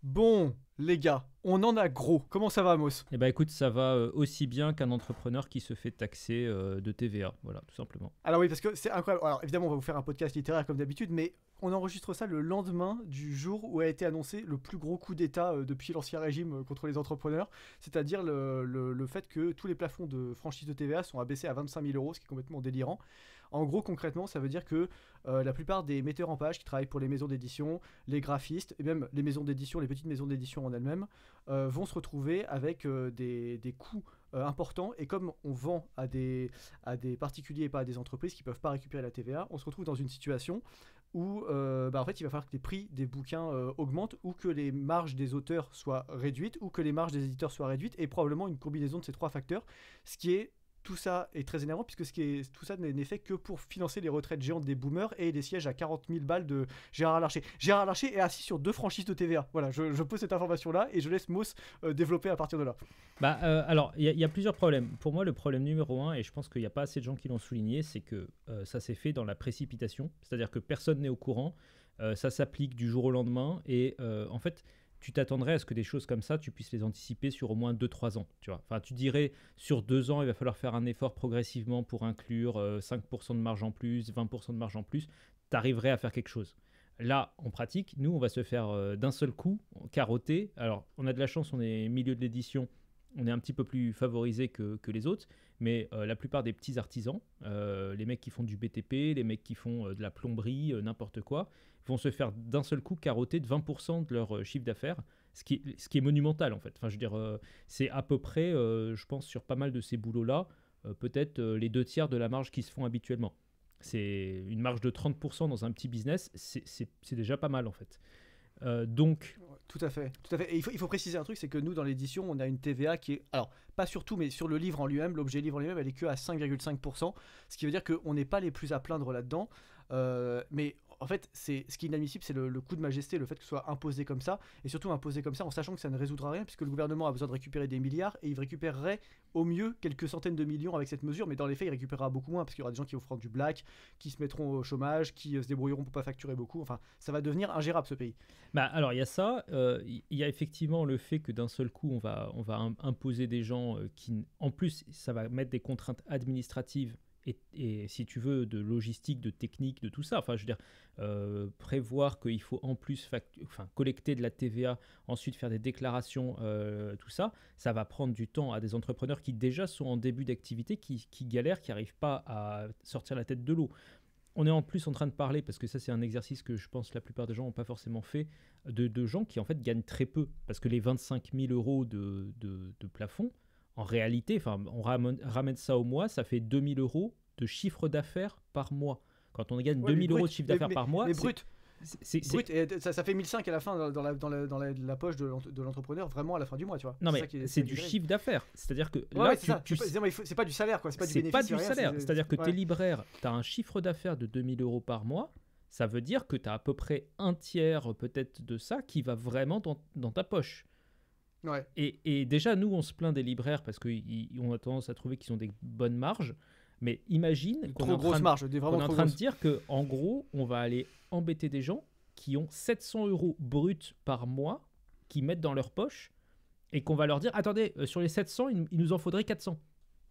Bon, les gars, on en a gros. Comment ça va, Amos? Eh ben écoute, ça va aussi bien qu'un entrepreneur qui se fait taxer de TVA, voilà, tout simplement. Alors oui, parce que c'est incroyable. Alors évidemment, on va vous faire un podcast littéraire comme d'habitude, mais on enregistre ça le lendemain du jour où a été annoncé le plus gros coup d'État depuis l'Ancien Régime contre les entrepreneurs, c'est-à-dire le fait que tous les plafonds de franchise de TVA sont abaissés à 25 000 euros, ce qui est complètement délirant. En gros, concrètement, ça veut dire que la plupart des metteurs en page qui travaillent pour les maisons d'édition, les graphistes, et même les maisons d'édition, les petites maisons d'édition en elles-mêmes, vont se retrouver avec des coûts importants. Et comme on vend à des particuliers et pas à des entreprises qui ne peuvent pas récupérer la TVA, on se retrouve dans une situation où en fait, il va falloir que les prix des bouquins augmentent, ou que les marges des auteurs soient réduites, ou que les marges des éditeurs soient réduites, et probablement une combinaison de ces trois facteurs, ce qui est tout ça est très énervant, puisque tout ça n'est fait que pour financer les retraites géantes des boomers et les sièges à 40 000 balles de Gérard Larcher. Gérard Larcher est assis sur 2 franchises de TVA. Voilà, je pose cette information-là et je laisse Moss développer à partir de là. Alors, il y a plusieurs problèmes. Pour moi, le problème numéro un, et je pense qu'il n'y a pas assez de gens qui l'ont souligné, c'est que ça s'est fait dans la précipitation. C'est-à-dire que personne n'est au courant. Ça s'applique du jour au lendemain. Et en fait, tu t'attendrais à ce que des choses comme ça, tu puisses les anticiper sur au moins 2-3 ans. Tu vois. Enfin, tu dirais, sur 2 ans, il va falloir faire un effort progressivement pour inclure 5% de marge en plus, 20% de marge en plus. Tu arriverais à faire quelque chose. Là, en pratique, nous, on va se faire d'un seul coup carotter. Alors, on a de la chance, on est milieu de l'édition, on est un petit peu plus favorisé que les autres, mais la plupart des petits artisans, les mecs qui font du BTP, les mecs qui font de la plomberie, n'importe quoi, vont se faire d'un seul coup carotter de 20% de leur chiffre d'affaires, ce qui est monumental en fait. Enfin, je veux dire, c'est à peu près, je pense, sur pas mal de ces boulots-là, peut-être les 2 tiers de la marge qui se font habituellement. C'est une marge de 30% dans un petit business, c'est déjà pas mal en fait. Donc, Tout à fait, tout à fait. Et il faut préciser un truc, c'est que nous, dans l'édition, on a une TVA qui est, alors, pas sur tout, mais sur le livre en lui-même, l'objet livre en lui-même, elle est que à 5,5%, ce qui veut dire qu'on n'est pas les plus à plaindre là-dedans. Mais en fait, ce qui est inadmissible, c'est le coup de majesté, le fait que ce soit imposé comme ça, et surtout imposé comme ça en sachant que ça ne résoudra rien, puisque le gouvernement a besoin de récupérer des milliards, et il récupérerait au mieux quelques centaines de millions avec cette mesure, mais dans les faits, il récupérera beaucoup moins, parce qu'il y aura des gens qui vont prendre du black, qui se mettront au chômage, qui se débrouilleront pour pas facturer beaucoup. Enfin, ça va devenir ingérable ce pays. alors il y a ça, il y a effectivement le fait que d'un seul coup on va imposer des gens en plus ça va mettre des contraintes administratives et si tu veux de logistique, de technique, de tout ça. Enfin je veux dire prévoir qu'il faut en plus collecter de la TVA, ensuite faire des déclarations, tout ça, ça va prendre du temps à des entrepreneurs qui déjà sont en début d'activité, qui galèrent, qui n'arrivent pas à sortir la tête de l'eau. On est en plus en train de parler, parce que ça c'est un exercice que je pense la plupart des gens n'ont pas forcément fait, de gens qui en fait gagnent très peu. Parce que les 25 000 euros de plafond, en réalité, on ramène ça au mois, ça fait 2 000 euros de chiffre d'affaires par mois. Quand on gagne Ouais, 2 mais 000 euros brut, de chiffre d'affaires par mois, mais brut. c'est- Brut, et ça fait 1 500 à la fin dans la poche de l'entrepreneur, vraiment à la fin du mois, tu vois. Non C'est ça mais qui est, c'est ça qui est du terrible. chiffre d'affaires. C'est-à-dire que Ouais, là, ouais, c'est ça. C'est pas du salaire, quoi. C'est pas du c'est bénéfice. pas C'est du rien. salaire. C'est-à-dire que tu es Ouais. libraire, tu as un chiffre d'affaires de 2 000 euros par mois. Ça veut dire que tu as à peu près un tiers peut-être de ça qui va vraiment dans ta poche. Ouais. Et déjà, nous, on se plaint des libraires parce qu'on a tendance à trouver qu'ils ont des bonnes marges. Mais imagine qu'on est Trop en train grosse de, marge, des qu'on vraiment est en trop train de grosse. dire qu'en gros, on va aller embêter des gens qui ont 700 euros bruts par mois, qui mettent dans leur poche, et qu'on va leur dire, attendez, sur les 700, il nous en faudrait 400.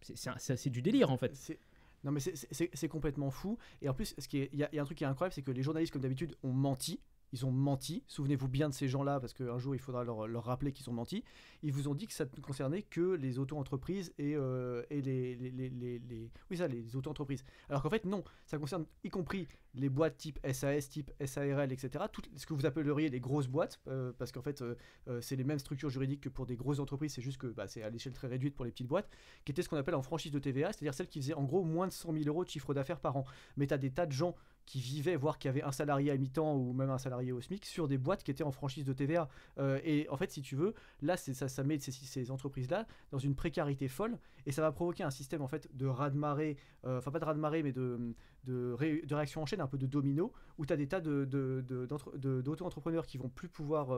C'est du délire, en fait. Non, mais c'est complètement fou. Et en plus, il y a un truc qui est incroyable, c'est que les journalistes, comme d'habitude, ont menti. Ils ont menti. Souvenez-vous bien de ces gens-là, parce qu'un jour, il faudra leur rappeler qu'ils ont menti. Ils vous ont dit que ça ne concernait que les auto-entreprises et oui, ça, les auto-entreprises. Alors qu'en fait, non. Ça concerne y compris les boîtes type SAS, type SARL, etc. Tout ce que vous appelleriez les grosses boîtes, parce qu'en fait, c'est les mêmes structures juridiques que pour des grosses entreprises. C'est juste que c'est à l'échelle très réduite pour les petites boîtes, qui étaient ce qu'on appelle en franchise de TVA, c'est-à-dire celles qui faisaient en gros moins de 100 000 euros de chiffre d'affaires par an. Mais tu as des tas de gens qui vivaient, voire qui avaient un salarié à mi-temps ou même un salarié au SMIC sur des boîtes qui étaient en franchise de TVA. Et en fait, si tu veux, là, ça met ces entreprises-là dans une précarité folle, et ça va provoquer un système en fait de raz-de-marée, enfin pas de raz-de-marée, mais de réactions en chaîne, un peu de domino, où tu as des tas d'auto-entrepreneurs qui vont plus pouvoir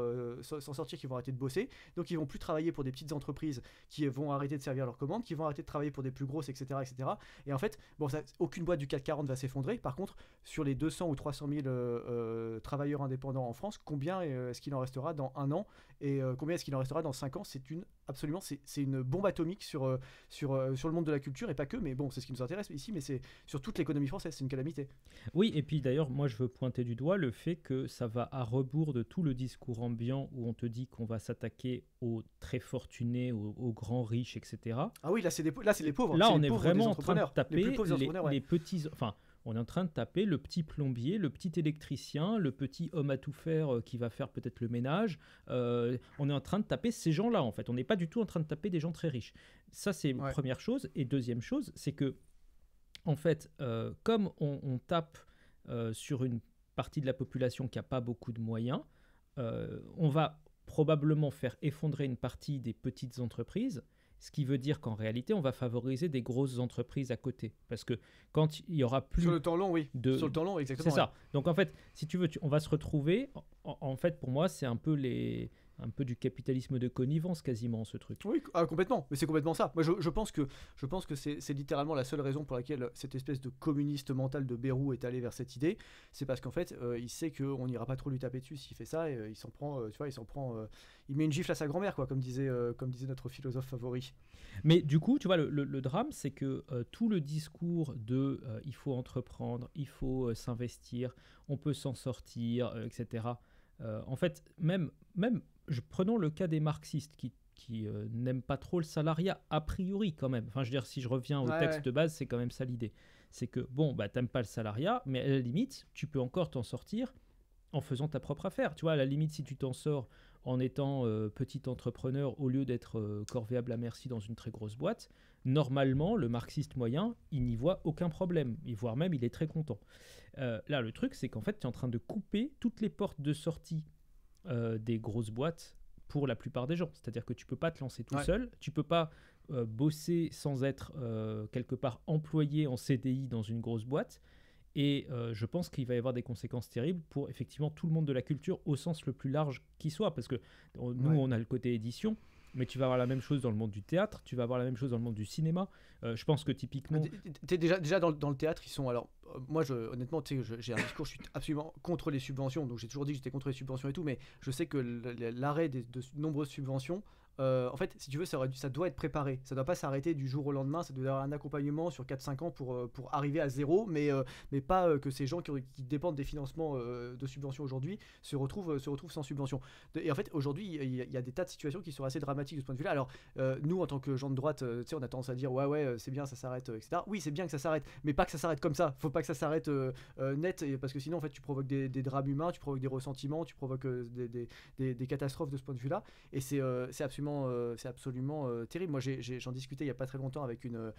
s'en sortir, qui vont arrêter de bosser, donc ils vont plus travailler pour des petites entreprises qui vont arrêter de servir leurs commandes, qui vont arrêter de travailler pour des plus grosses, etc. etc. Et en fait, bon, aucune boîte du CAC 40 va s'effondrer. Par contre, sur les 200 ou 300 000 travailleurs indépendants en France, combien est-ce qu'il en restera dans un an et combien est-ce qu'il en restera dans 5 ans? C'est une bombe atomique sur le monde de la culture, et pas que, mais bon, c'est ce qui nous intéresse ici, mais c'est sur toute l'économie française, c'est une calamité. Oui, et puis d'ailleurs, moi je veux pointer du doigt le fait que ça va à rebours de tout le discours ambiant où on te dit qu'on va s'attaquer aux très fortunés, aux grands riches, etc. Ah oui, là c'est les pauvres. Là, on est vraiment en train de taper les petits... Enfin, on est en train de taper le petit plombier, le petit électricien, le petit homme à tout faire qui va faire peut-être le ménage. On est en train de taper ces gens-là, en fait. On n'est pas du tout en train de taper des gens très riches. Ça, c'est première chose. Et deuxième chose, c'est que, en fait, comme on tape sur une partie de la population qui n'a pas beaucoup de moyens, on va probablement faire effondrer une partie des petites entreprises. Ce qui veut dire qu'en réalité, on va favoriser des grosses entreprises à côté. Parce que quand il y aura plus... Sur le temps long, oui. Sur le temps long, exactement. C'est ça. Donc en fait, si tu veux, on va se retrouver... En fait, pour moi, c'est un peu du capitalisme de connivence quasiment, ce truc. Oui, complètement. Mais c'est complètement ça. Moi, je pense que c'est littéralement la seule raison pour laquelle cette espèce de communiste mental de Bayrou est allé vers cette idée. C'est parce qu'en fait, il sait qu'on n'ira pas trop lui taper dessus s'il fait ça. Et il s'en prend, il met une gifle à sa grand-mère, quoi, comme disait notre philosophe favori. Mais du coup, tu vois, le drame, c'est que tout le discours de il faut entreprendre, il faut s'investir, on peut s'en sortir, etc. En fait, même prenons le cas des marxistes qui n'aiment pas trop le salariat a priori quand même. Enfin, je veux dire, si je reviens au texte de base, c'est quand même ça l'idée. C'est que, bon, bah, t'aimes pas le salariat, mais à la limite, tu peux encore t'en sortir en faisant ta propre affaire. Tu vois, à la limite, si tu t'en sors en étant petit entrepreneur au lieu d'être corvéable à merci dans une très grosse boîte, normalement, le marxiste moyen, il n'y voit aucun problème. Voire même, il est très content. Là, le truc, c'est qu'en fait, tu es en train de couper toutes les portes de sortie des grosses boîtes pour la plupart des gens. C'est-à-dire que tu peux pas te lancer tout seul, tu peux pas bosser sans être quelque part employé en CDI dans une grosse boîte. Et je pense qu'il va y avoir des conséquences terribles pour effectivement tout le monde de la culture au sens le plus large qui soit. Parce que nous, on a le côté édition, mais tu vas avoir la même chose dans le monde du théâtre, tu vas avoir la même chose dans le monde du cinéma. Je pense que typiquement... T'es déjà dans le théâtre, ils sont... Alors, moi, honnêtement, j'ai un discours, je suis absolument contre les subventions. Donc, j'ai toujours dit que j'étais contre les subventions et tout, mais je sais que l'arrêt de nombreuses subventions... en fait, si tu veux, ça doit être préparé. Ça doit pas s'arrêter du jour au lendemain. Ça doit avoir un accompagnement sur 4-5 ans pour arriver à zéro, mais pas que ces gens qui dépendent des financements de subventions aujourd'hui se retrouvent sans subvention. Et en fait, aujourd'hui, il y a des tas de situations qui sont assez dramatiques de ce point de vue-là. Alors, nous, en tant que gens de droite, on a tendance à dire ouais, c'est bien, ça s'arrête, etc. Oui, c'est bien que ça s'arrête, mais pas que ça s'arrête comme ça. Faut pas que ça s'arrête net, parce que sinon, en fait, tu provoques des drames humains, tu provoques des ressentiments, tu provoques des catastrophes de ce point de vue-là. Et c'est absolument terrible. Moi, j'en discutais il y a pas très longtemps avec une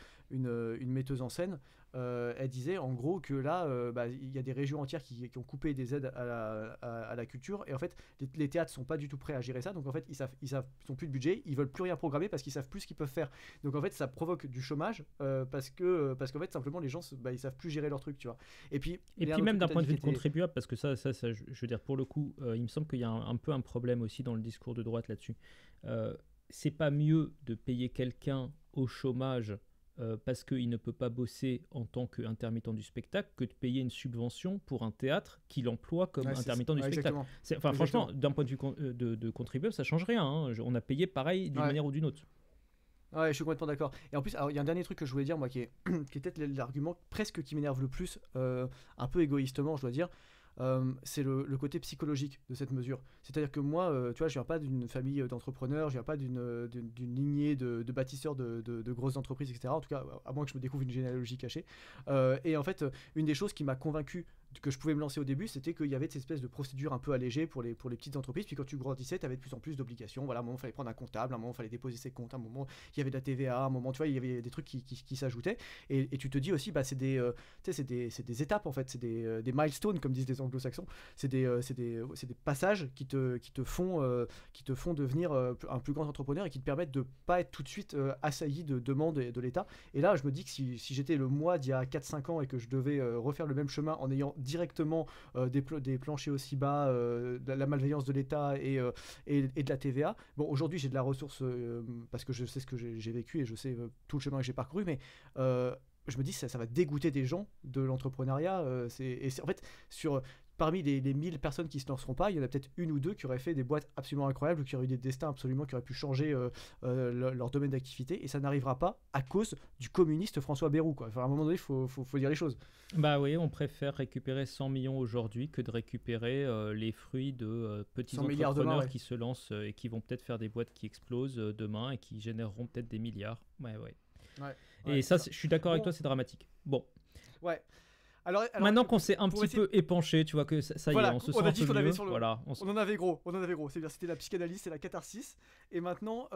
metteuse en scène. Elle disait en gros que là, il y a des régions entières qui ont coupé des aides à la culture, et en fait, les théâtres sont pas du tout prêts à gérer ça. Donc en fait, ils ont plus de budget, ils veulent plus rien programmer parce qu'ils savent plus ce qu'ils peuvent faire. Donc en fait, ça provoque du chômage parce qu'en fait, simplement, les gens ils savent plus gérer leur truc, tu vois. Et puis même d'un point de vue de contribuable, parce que ça, je veux dire, pour le coup, il me semble qu'il y a un peu un problème aussi dans le discours de droite là-dessus. C'est pas mieux de payer quelqu'un au chômage parce qu'il ne peut pas bosser en tant qu'intermittent du spectacle que de payer une subvention pour un théâtre qui l'emploie comme intermittent du spectacle. Franchement, d'un point de vue de contribuable, ça change rien. Hein. On a payé pareil d'une manière ou d'une autre. Ouais, je suis complètement d'accord. Et en plus, il y a un dernier truc que je voulais dire, moi, qui est peut-être l'argument presque qui m'énerve le plus, un peu égoïstement, je dois dire. C'est le côté psychologique de cette mesure. C'est-à-dire que moi, tu vois, je viens pas d'une famille d'entrepreneurs, je viens pas d'une lignée de bâtisseurs de grosses entreprises, etc. En tout cas, à moins que je me découvre une généalogie cachée. Et en fait, une des choses qui m'a convaincu que je pouvais me lancer au début, c'était qu'il y avait cette espèce de procédure un peu allégée pour les petites entreprises. Puis quand tu grandissais, tu avais de plus en plus d'obligations. Voilà, à un moment, il fallait prendre un comptable, à un moment, il fallait déposer ses comptes, à un moment, il y avait de la TVA, à un moment, tu vois, il y avait des trucs qui s'ajoutaient. Et tu te dis aussi, bah, c'est des étapes en fait, c'est des milestones, comme disent les anglo-saxons. C'est des passages qui te font devenir un plus grand entrepreneur et qui te permettent de pas être tout de suite assailli de demandes de l'État. Et là, je me dis que si j'étais le moi d'il y a 4-5 ans et que je devais refaire le même chemin en ayant directement des planchers aussi bas, la malveillance de l'État et de la TVA. Bon, aujourd'hui, j'ai de la ressource parce que je sais ce que j'ai vécu et je sais tout le chemin que j'ai parcouru, mais je me dis ça va dégoûter des gens de l'entrepreneuriat. En fait, parmi les 1000 personnes qui se lanceront pas, il y en a peut-être une ou deux qui auraient fait des boîtes absolument incroyables ou qui auraient eu des destins absolument qui auraient pu changer leur domaine d'activité, et ça n'arrivera pas à cause du communiste François Bayrou, quoi. Enfin, à un moment donné, il faut dire les choses. Bah oui, on préfère récupérer 100 millions aujourd'hui que de récupérer les fruits de petits entrepreneurs demain, ouais. qui se lancent et qui vont peut-être faire des boîtes qui explosent demain et qui généreront peut-être des milliards. Ouais. Et ça, je suis d'accord avec toi, c'est dramatique. Bon. Ouais. Alors, maintenant qu'on s'est un petit peu épanché, tu vois que ça y est, on se sent un peu mieux. Voilà, on en avait gros. C'est-à-dire, c'était la psychanalyse, c'est la catharsis. Et maintenant,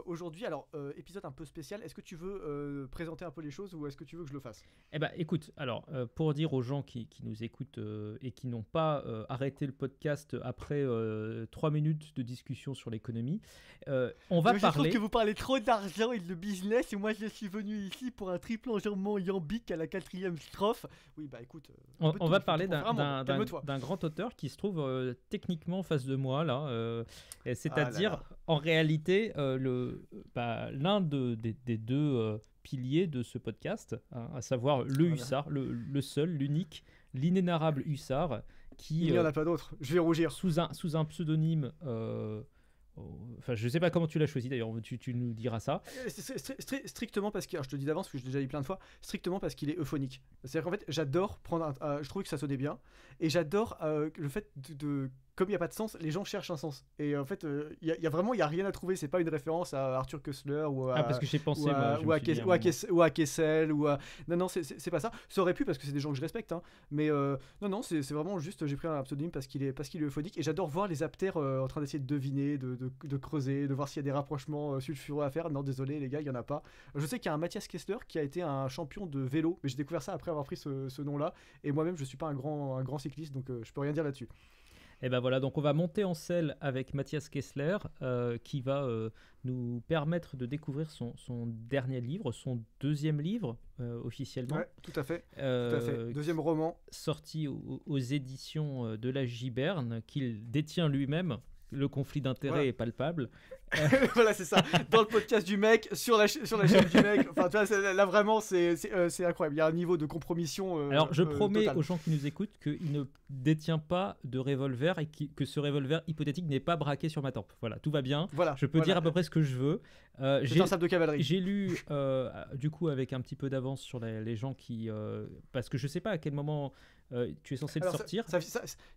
aujourd'hui, alors, épisode un peu spécial. Est-ce que tu veux présenter un peu les choses ou est-ce que tu veux que je le fasse ? Eh ben, écoute, alors, pour dire aux gens qui nous écoutent et qui n'ont pas arrêté le podcast après 3 minutes de discussion sur l'économie, on va parler... Je trouve que vous parlez trop d'argent et de business, et moi, je suis venu ici pour un triple enjambement iambique à la 4e strophe. Oui, bah écoute. On va parler d'un grand auteur qui se trouve techniquement en face de moi, là. C'est-à-dire, en réalité, l'un des deux piliers de ce podcast, hein, à savoir le Hussard, le seul, l'unique, l'inénarrable Hussard, qui. Il n'y en a pas d'autre, je vais rougir. Sous un pseudonyme. Enfin, je sais pas comment tu l'as choisi d'ailleurs, tu nous diras ça. Strictement parce que, alors je te le dis d'avance, parce que je l'ai déjà dit plein de fois, strictement parce qu'il est euphonique. C'est-à-dire qu'en fait, j'adore prendre je trouvais que ça sonnait bien, et j'adore le fait comme il n'y a pas de sens, les gens cherchent un sens. Et en fait, il y a rien à trouver. C'est pas une référence à Arthur Koestler ou à, parce que j'ai pensé, ou à Kessel ou à... Non, c'est pas ça. Ça aurait pu parce que c'est des gens que je respecte, hein. Mais non, c'est vraiment juste, j'ai pris un pseudonyme parce qu'il est euphonique, et j'adore voir les aptères en train d'essayer de deviner, de creuser, de voir s'il y a des rapprochements sulfureux à faire. Non, désolé les gars, il y en a pas. Je sais qu'il y a un Matthias Kessler qui a été un champion de vélo, mais j'ai découvert ça après avoir pris ce nom-là. Et moi-même, je suis pas un grand cycliste, donc je peux rien dire là-dessus. Et ben voilà, donc on va monter en selle avec Matthias Kessler, qui va nous permettre de découvrir son dernier livre, son deuxième livre officiellement. Ouais, tout à fait. Deuxième roman. Sorti aux éditions de la Giberne, qu'il détient lui-même. Le conflit d'intérêts est palpable. Voilà, c'est ça. Dans le podcast du mec, sur la chaîne du mec. Enfin, tu vois, là vraiment, c'est incroyable. Il y a un niveau de compromission. Alors, je promets total aux gens qui nous écoutent qu'il ne détient pas de revolver et que ce revolver hypothétique n'est pas braqué sur ma tempe. Voilà, tout va bien. Voilà, je peux dire à peu près ce que je veux. C'est un sabre de cavalerie. J'ai lu, du coup, avec un petit peu d'avance sur les gens qui... parce que je sais pas à quel moment... tu es censé le sortir.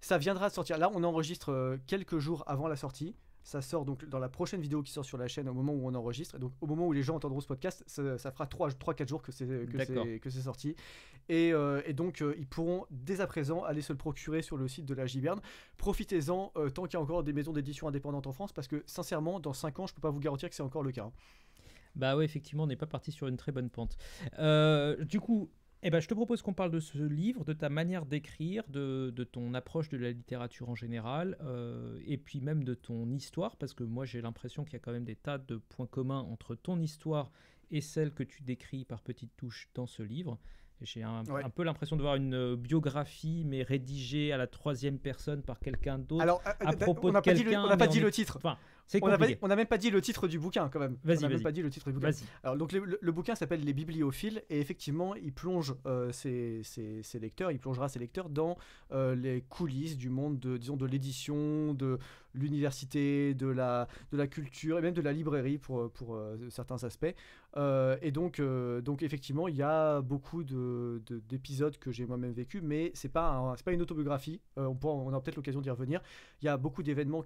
Ça viendra de sortir. Là, on enregistre quelques jours avant la sortie. Ça sort donc dans la prochaine vidéo qui sort sur la chaîne au moment où on enregistre. Et donc au moment où les gens entendront ce podcast, ça fera 3-4 jours que c'est sorti. Et donc ils pourront dès à présent aller se le procurer sur le site de la Giberne. Profitez-en tant qu'il y a encore des maisons d'édition indépendantes en France, parce que sincèrement, dans 5 ans, je peux pas vous garantir que c'est encore le cas. Bah ouais, effectivement, on n'est pas parti sur une très bonne pente. Du coup... je te propose qu'on parle de ce livre, de ta manière d'écrire, de ton approche de la littérature en général, et puis même de ton histoire, parce que moi j'ai l'impression qu'il y a quand même des tas de points communs entre ton histoire et celle que tu décris par petites touches dans ce livre. J'ai un peu l'impression de voir une biographie, mais rédigée à la 3e personne par quelqu'un d'autre. Alors, à propos de quelqu'un. On n'a pas dit le titre. Enfin, c'est compliqué. On n'a même pas dit le titre du bouquin, quand même. Vas-y. Même pas dit le titre du bouquin. Alors, donc, le bouquin s'appelle Les Bibliophiles, et effectivement, il plonge ses lecteurs, il plongera ses lecteurs dans les coulisses du monde de l'édition, de l'université, de la culture et même de la librairie pour certains aspects. Et donc effectivement, il y a beaucoup d'épisodes que j'ai moi-même vécu, mais c'est pas une autobiographie. On aura peut-être l'occasion d'y revenir. Il y a beaucoup d'événements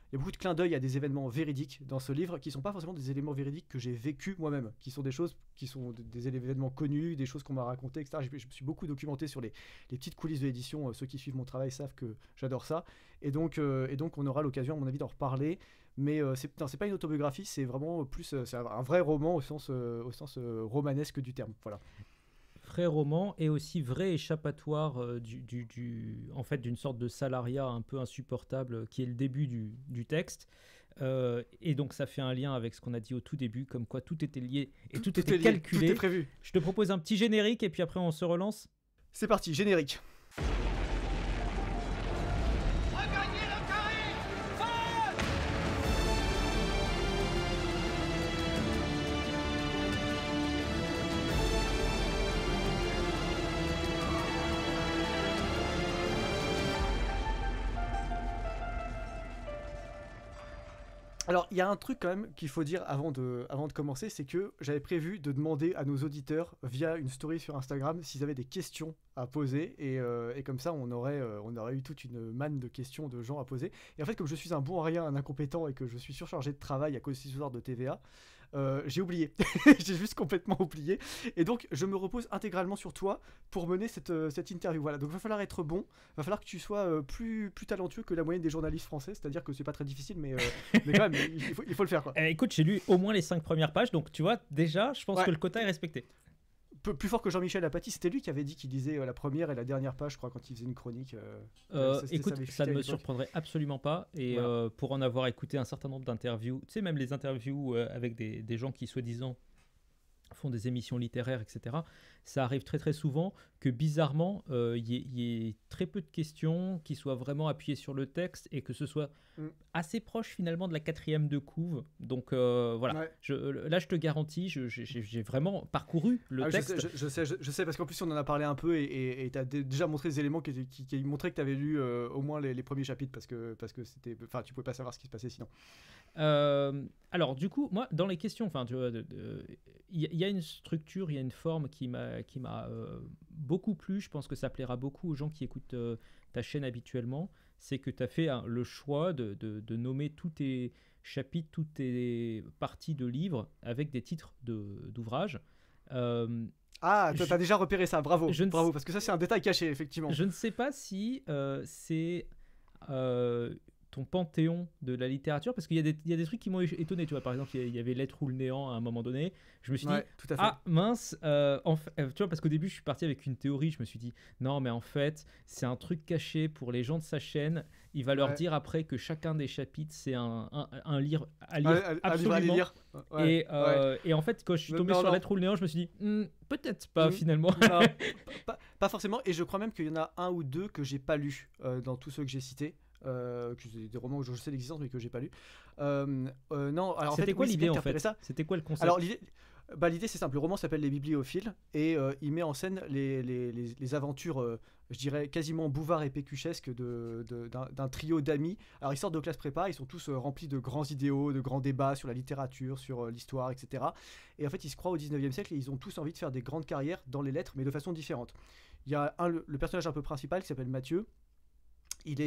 Il y a beaucoup de clins d'œil à des événements véridiques dans ce livre qui ne sont pas forcément des éléments véridiques que j'ai vécu moi-même, qui sont des choses qui sont des événements connus, des choses qu'on m'a racontées, etc. Je me suis beaucoup documenté sur les petites coulisses de l'édition. Ceux qui suivent mon travail savent que j'adore ça. Et donc on aura l'occasion, à mon avis, d'en reparler. Mais c'est pas une autobiographie, c'est vraiment plus c'est un vrai roman au sens romanesque du terme. Voilà. Vrai roman et aussi vrai échappatoire en fait, d'une sorte de salariat un peu insupportable qui est le début du texte. Et donc ça fait un lien avec ce qu'on a dit au tout début, comme quoi tout était lié et tout était calculé. Tout est prévu. Je te propose un petit générique et puis après on se relance. C'est parti, générique. Alors, il y a un truc quand même qu'il faut dire avant de commencer, c'est que j'avais prévu de demander à nos auditeurs via une story sur Instagram s'ils avaient des questions à poser et comme ça on aurait eu toute une manne de questions de gens à poser. Et en fait, comme je suis un bon à rien, un incompétent et que je suis surchargé de travail à cause de ces histoires de TVA, j'ai oublié. J'ai juste complètement oublié. Et donc, je me repose intégralement sur toi pour mener cette interview. Voilà. Donc, il va falloir être bon. Il va falloir que tu sois plus talentueux que la moyenne des journalistes français. C'est-à-dire que c'est pas très difficile, mais quand même, il faut le faire, quoi. Écoute, j'ai lu au moins les 5 premières pages. Donc, tu vois, déjà, je pense que le quota est respecté. Plus fort que Jean-Michel Apathy, c'était lui qui avait dit qu'il lisait la première et la dernière page, je crois, quand il faisait une chronique. Écoute, ça ne me surprendrait absolument pas. Et voilà. Pour en avoir écouté un certain nombre d'interviews, tu sais, même les interviews avec des gens qui, soi-disant, font des émissions littéraires, etc., ça arrive très très souvent que bizarrement, y ait très peu de questions qui soient vraiment appuyées sur le texte et que ce soit assez proche finalement de la 4e de couve. Donc voilà, là je te garantis, j'ai vraiment parcouru le texte. Je sais parce qu'en plus on en a parlé un peu et tu as déjà montré des éléments qui montraient que tu avais lu au moins les premiers chapitres parce que c'était, enfin, tu pouvais pas savoir ce qui se passait sinon. Alors du coup, moi dans les questions, enfin, il y a une structure, il y a une forme qui m'a beaucoup plu. Je pense que ça plaira beaucoup aux gens qui écoutent ta chaîne habituellement. C'est que tu as fait le choix de nommer tous tes chapitres, toutes tes parties de livres avec des titres d'ouvrages. Ah, tu as déjà repéré ça, bravo, parce que ça c'est un détail caché, effectivement. Je ne sais pas si c'est ton panthéon de la littérature, parce qu'il y a des trucs qui m'ont étonné, tu vois. Par exemple, il y avait Lettre ou le néant à un moment donné. Je me suis dit, tout à fait. Ah mince, tu vois, parce qu'au début je suis parti avec une théorie. Je me suis dit, non mais en fait c'est un truc caché pour les gens de sa chaîne. Il va leur dire après que chacun des chapitres c'est un livre à lire absolument. Et en fait, quand je suis tombé sur Lettre ou le néant, je me suis dit, peut-être pas finalement. Non, pas forcément, et je crois même qu'il y en a un ou deux que j'ai pas lu dans tous ceux que j'ai cités. Des romans où je sais l'existence mais que j'ai pas lu. Non, alors c'était quoi l'idée en fait? C'était quoi le concept? Alors l'idée c'est simple, le roman s'appelle Les Bibliophiles et il met en scène les aventures, je dirais quasiment Bouvard et Pécuchesque d'un trio d'amis. Alors ils sortent de classe prépa, ils sont tous remplis de grands idéaux, de grands débats sur la littérature, sur l'histoire, etc. Et en fait ils se croient au 19e siècle et ils ont tous envie de faire des grandes carrières dans les lettres mais de façon différente. Il y a le personnage un peu principal qui s'appelle Mathieu. Il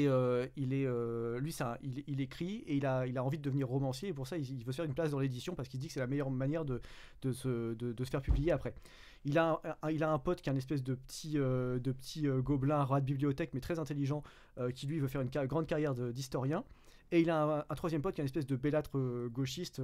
écrit et il a envie de devenir romancier et pour ça il veut se faire une place dans l'édition parce qu'il dit que c'est la meilleure manière de se faire publier après. Il a un pote qui est un espèce de petit gobelin rat de bibliothèque mais très intelligent qui lui veut faire une grande carrière d'historien. Et il a un troisième pote qui est une espèce de bellâtre gauchiste,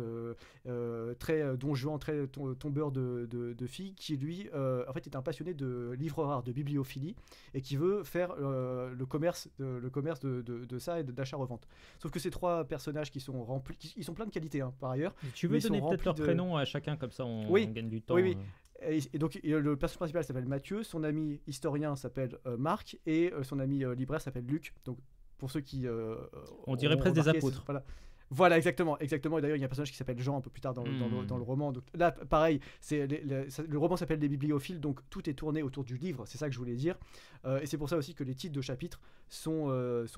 très Don Juan, très tombeur de filles, qui lui, en fait, est un passionné de livres rares, de bibliophilie, et qui veut faire le commerce de ça et d'achat-revente. Sauf que ces trois personnages qui sont remplis, ils sont pleins de qualités, hein, par ailleurs. Tu veux donner peut-être leur prénom à chacun, comme ça on gagne du temps. Oui. Et donc le personnage principal s'appelle Mathieu, son ami historien s'appelle Marc, et son ami libraire s'appelle Luc. Donc pour ceux qui on dirait presque des apôtres. Voilà, exactement. Et d'ailleurs, il y a un personnage qui s'appelle Jean un peu plus tard dans le roman. Donc là, pareil, le roman s'appelle Les Bibliophiles, donc tout est tourné autour du livre. C'est ça que je voulais dire. Et c'est pour ça aussi que les titres de chapitres sont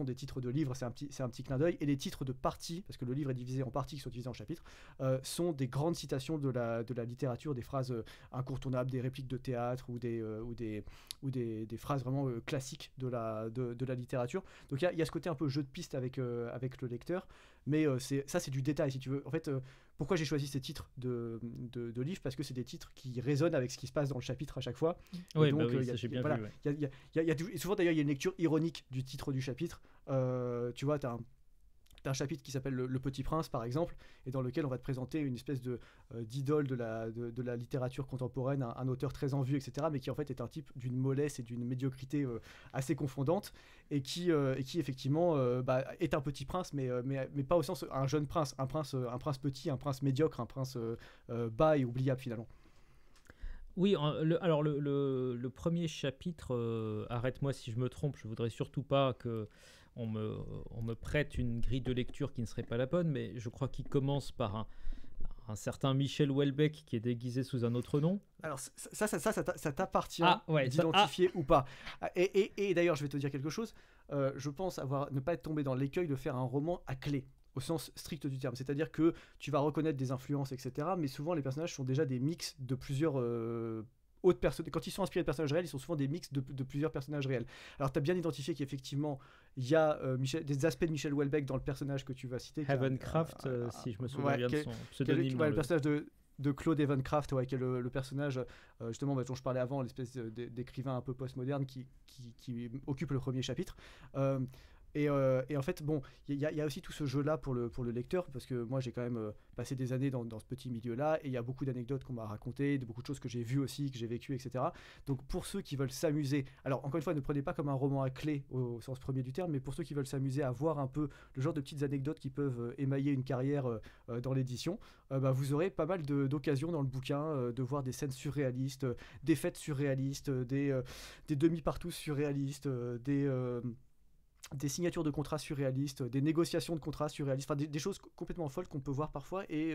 des titres de livres. C'est un petit clin d'œil. Et les titres de parties, parce que le livre est divisé en parties qui sont divisées en chapitres, sont des grandes citations de la littérature, des phrases incontournables, des répliques de théâtre ou des phrases vraiment classiques de la littérature. Donc il y a ce côté un peu jeu de piste avec le lecteur. mais c'est du détail, si tu veux. En fait, pourquoi j'ai choisi ces titres de livres? Parce que c'est des titres qui résonnent avec ce qui se passe dans le chapitre à chaque fois. Oui, ça j'ai bien vu. Et souvent, d'ailleurs, il y a une lecture ironique du titre du chapitre. Tu vois, t'as un chapitre qui s'appelle le Petit Prince, par exemple, et dans lequel on va te présenter une espèce d'idole de la littérature contemporaine, un auteur très en vue, etc., mais qui en fait est un type d'une mollesse et d'une médiocrité assez confondante, et qui effectivement est un petit prince, mais pas au sens un jeune prince, un prince petit, un prince médiocre, un prince bas et oubliable finalement. Oui, alors le premier chapitre, arrête-moi si je me trompe, je voudrais surtout pas que on me prête une grille de lecture qui ne serait pas la bonne, mais je crois qu'il commence par un certain Michel Houellebecq qui est déguisé sous un autre nom. Alors ça t'appartient ouais, d'identifier ou pas. Et d'ailleurs, je vais te dire quelque chose. Je pense ne pas être tombé dans l'écueil de faire un roman à clé, au sens strict du terme. C'est-à-dire que tu vas reconnaître des influences, etc. Mais souvent, les personnages sont déjà des mix de plusieurs autres personnes. Quand ils sont inspirés de personnages réels, ils sont souvent des mix de plusieurs personnages réels. Alors, tu as bien identifié qu'effectivement, il y a des aspects de Michel Houellebecq dans le personnage que tu vas citer. Havencraft, si je me souviens bien de son pseudonyme. Le personnage de Claude Havencraft, qui est le personnage justement dont je parlais avant, l'espèce d'écrivain un peu postmoderne qui occupe le premier chapitre. Et en fait, bon, il y a aussi tout ce jeu-là pour le lecteur, parce que moi j'ai quand même passé des années dans ce petit milieu-là, et il y a beaucoup d'anecdotes qu'on m'a racontées, de beaucoup de choses que j'ai vues aussi, que j'ai vécues, etc. Donc pour ceux qui veulent s'amuser, alors encore une fois, ne prenez pas comme un roman à clé au sens premier du terme, mais pour ceux qui veulent s'amuser à voir un peu le genre de petites anecdotes qui peuvent émailler une carrière dans l'édition, vous aurez pas mal d'occasions dans le bouquin de voir des scènes surréalistes, des fêtes surréalistes, des demi-partous surréalistes, des signatures de contrats surréalistes, des négociations de contrats surréalistes, enfin des choses complètement folles qu'on peut voir parfois, et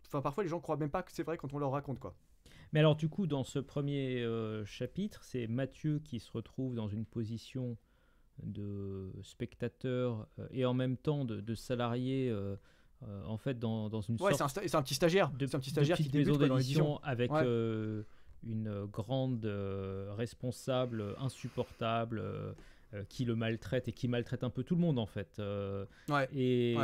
parfois les gens croient même pas que c'est vrai quand on leur raconte, quoi. Mais alors du coup, dans ce premier chapitre, c'est Mathieu qui se retrouve dans une position de spectateur et en même temps de salarié, en fait dans une sorte... c'est un petit stagiaire, qui débute dans l'édition avec une grande responsable insupportable, qui le maltraite et qui maltraite un peu tout le monde en fait. Et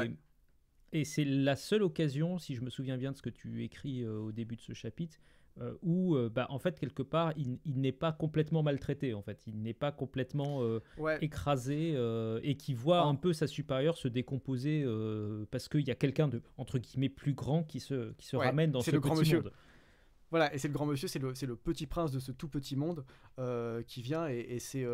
c'est la seule occasion, si je me souviens bien de ce que tu écris au début de ce chapitre, où en fait quelque part il n'est pas complètement maltraité en fait, il n'est pas complètement écrasé et qui voit un peu sa supérieure se décomposer parce qu'il y a quelqu'un de entre guillemets plus grand qui se ramène dans ce petit monde. Voilà, et c'est le grand monsieur, c'est le petit prince de ce tout petit monde qui vient, et c'est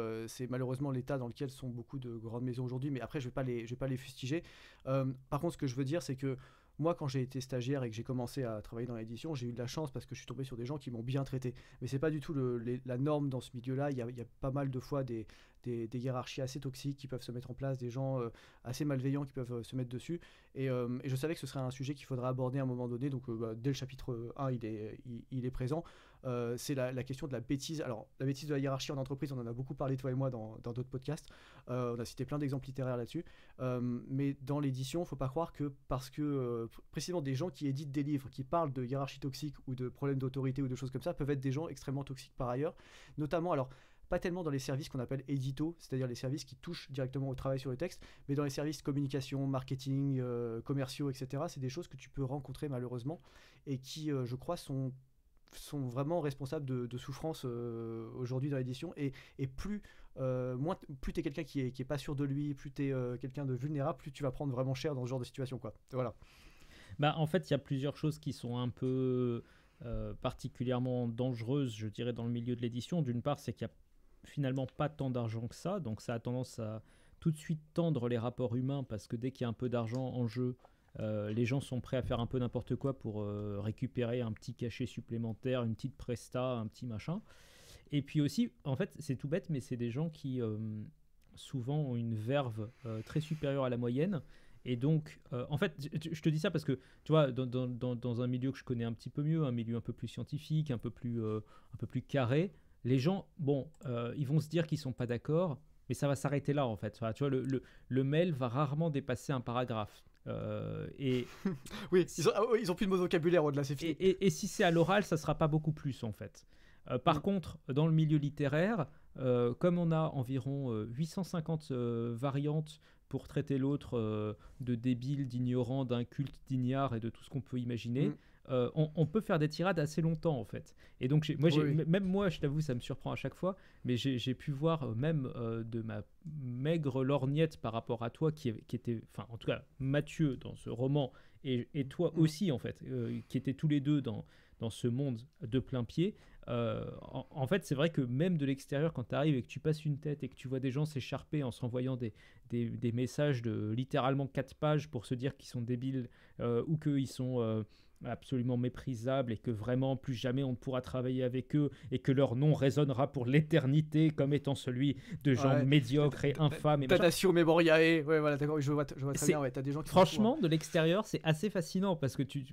malheureusement l'état dans lequel sont beaucoup de grandes maisons aujourd'hui, mais après je vais pas les fustiger. Par contre, ce que je veux dire, c'est que moi, quand j'ai été stagiaire et que j'ai commencé à travailler dans l'édition, j'ai eu de la chance parce que je suis tombé sur des gens qui m'ont bien traité. Mais c'est pas du tout la norme dans ce milieu-là. Il y a pas mal de fois des hiérarchies assez toxiques qui peuvent se mettre en place, des gens assez malveillants qui peuvent se mettre dessus. Et je savais que ce serait un sujet qu'il faudrait aborder à un moment donné. Donc dès le chapitre 1, il est présent. C'est la question de la bêtise. Alors, la bêtise de la hiérarchie en entreprise, on en a beaucoup parlé, toi et moi, dans d'autres podcasts. On a cité plein d'exemples littéraires là-dessus. Mais dans l'édition, il ne faut pas croire que parce que précisément des gens qui éditent des livres, qui parlent de hiérarchie toxique ou de problèmes d'autorité ou de choses comme ça, peuvent être des gens extrêmement toxiques par ailleurs. Notamment, alors, pas tellement dans les services qu'on appelle édito, c'est-à-dire les services qui touchent directement au travail sur le texte, mais dans les services communication, marketing, commerciaux, etc. C'est des choses que tu peux rencontrer malheureusement et qui, je crois, sont vraiment responsables de souffrance aujourd'hui dans l'édition, et plus t'es quelqu'un qui est pas sûr de lui, plus t'es quelqu'un de vulnérable, plus tu vas prendre vraiment cher dans ce genre de situation, quoi. Voilà. En fait, il y a plusieurs choses qui sont un peu particulièrement dangereuses, je dirais, dans le milieu de l'édition. D'une part, c'est qu'il n'y a finalement pas tant d'argent que ça, donc ça a tendance à tout de suite tendre les rapports humains, parce que dès qu'il y a un peu d'argent en jeu, les gens sont prêts à faire un peu n'importe quoi pour récupérer un petit cachet supplémentaire, une petite presta, un petit machin. Et puis aussi, en fait, c'est tout bête, mais c'est des gens qui souvent ont une verve très supérieure à la moyenne. Et donc, en fait, je te dis ça parce que, tu vois, dans un milieu que je connais un petit peu mieux, un milieu un peu plus scientifique, un peu plus carré, les gens, ils vont se dire qu'ils ne sont pas d'accord, mais ça va s'arrêter là, en fait. Tu vois, le mail va rarement dépasser un paragraphe. Oui, ils ont plus de vocabulaire au-delà, c'est fini. Et si c'est à l'oral, ça sera pas beaucoup plus en fait. Par contre, dans le milieu littéraire, comme on a environ 850 variantes pour traiter l'autre de débile, d'ignorant, d'inculte, d'ignare et de tout ce qu'on peut imaginer. On peut faire des tirades assez longtemps en fait. Et donc même moi, je t'avoue, ça me surprend à chaque fois, mais j'ai pu voir même de ma maigre lorgnette par rapport à toi qui était, enfin en tout cas Mathieu dans ce roman et toi aussi en fait, qui étaient tous les deux dans ce monde de plein pied. En fait, c'est vrai que même de l'extérieur, quand tu arrives et que tu passes une tête et que tu vois des gens s'écharper en s'envoyant des messages de littéralement 4 pages pour se dire qu'ils sont débiles ou qu'ils sont absolument méprisables et que vraiment plus jamais on ne pourra travailler avec eux et que leur nom résonnera pour l'éternité comme étant celui de gens médiocres et infâmes. Et Damnatio Memoriae, ouais, voilà, d'accord, je vois très bien, ouais, t'as des gens qui franchement, de l'extérieur, c'est assez fascinant parce que tu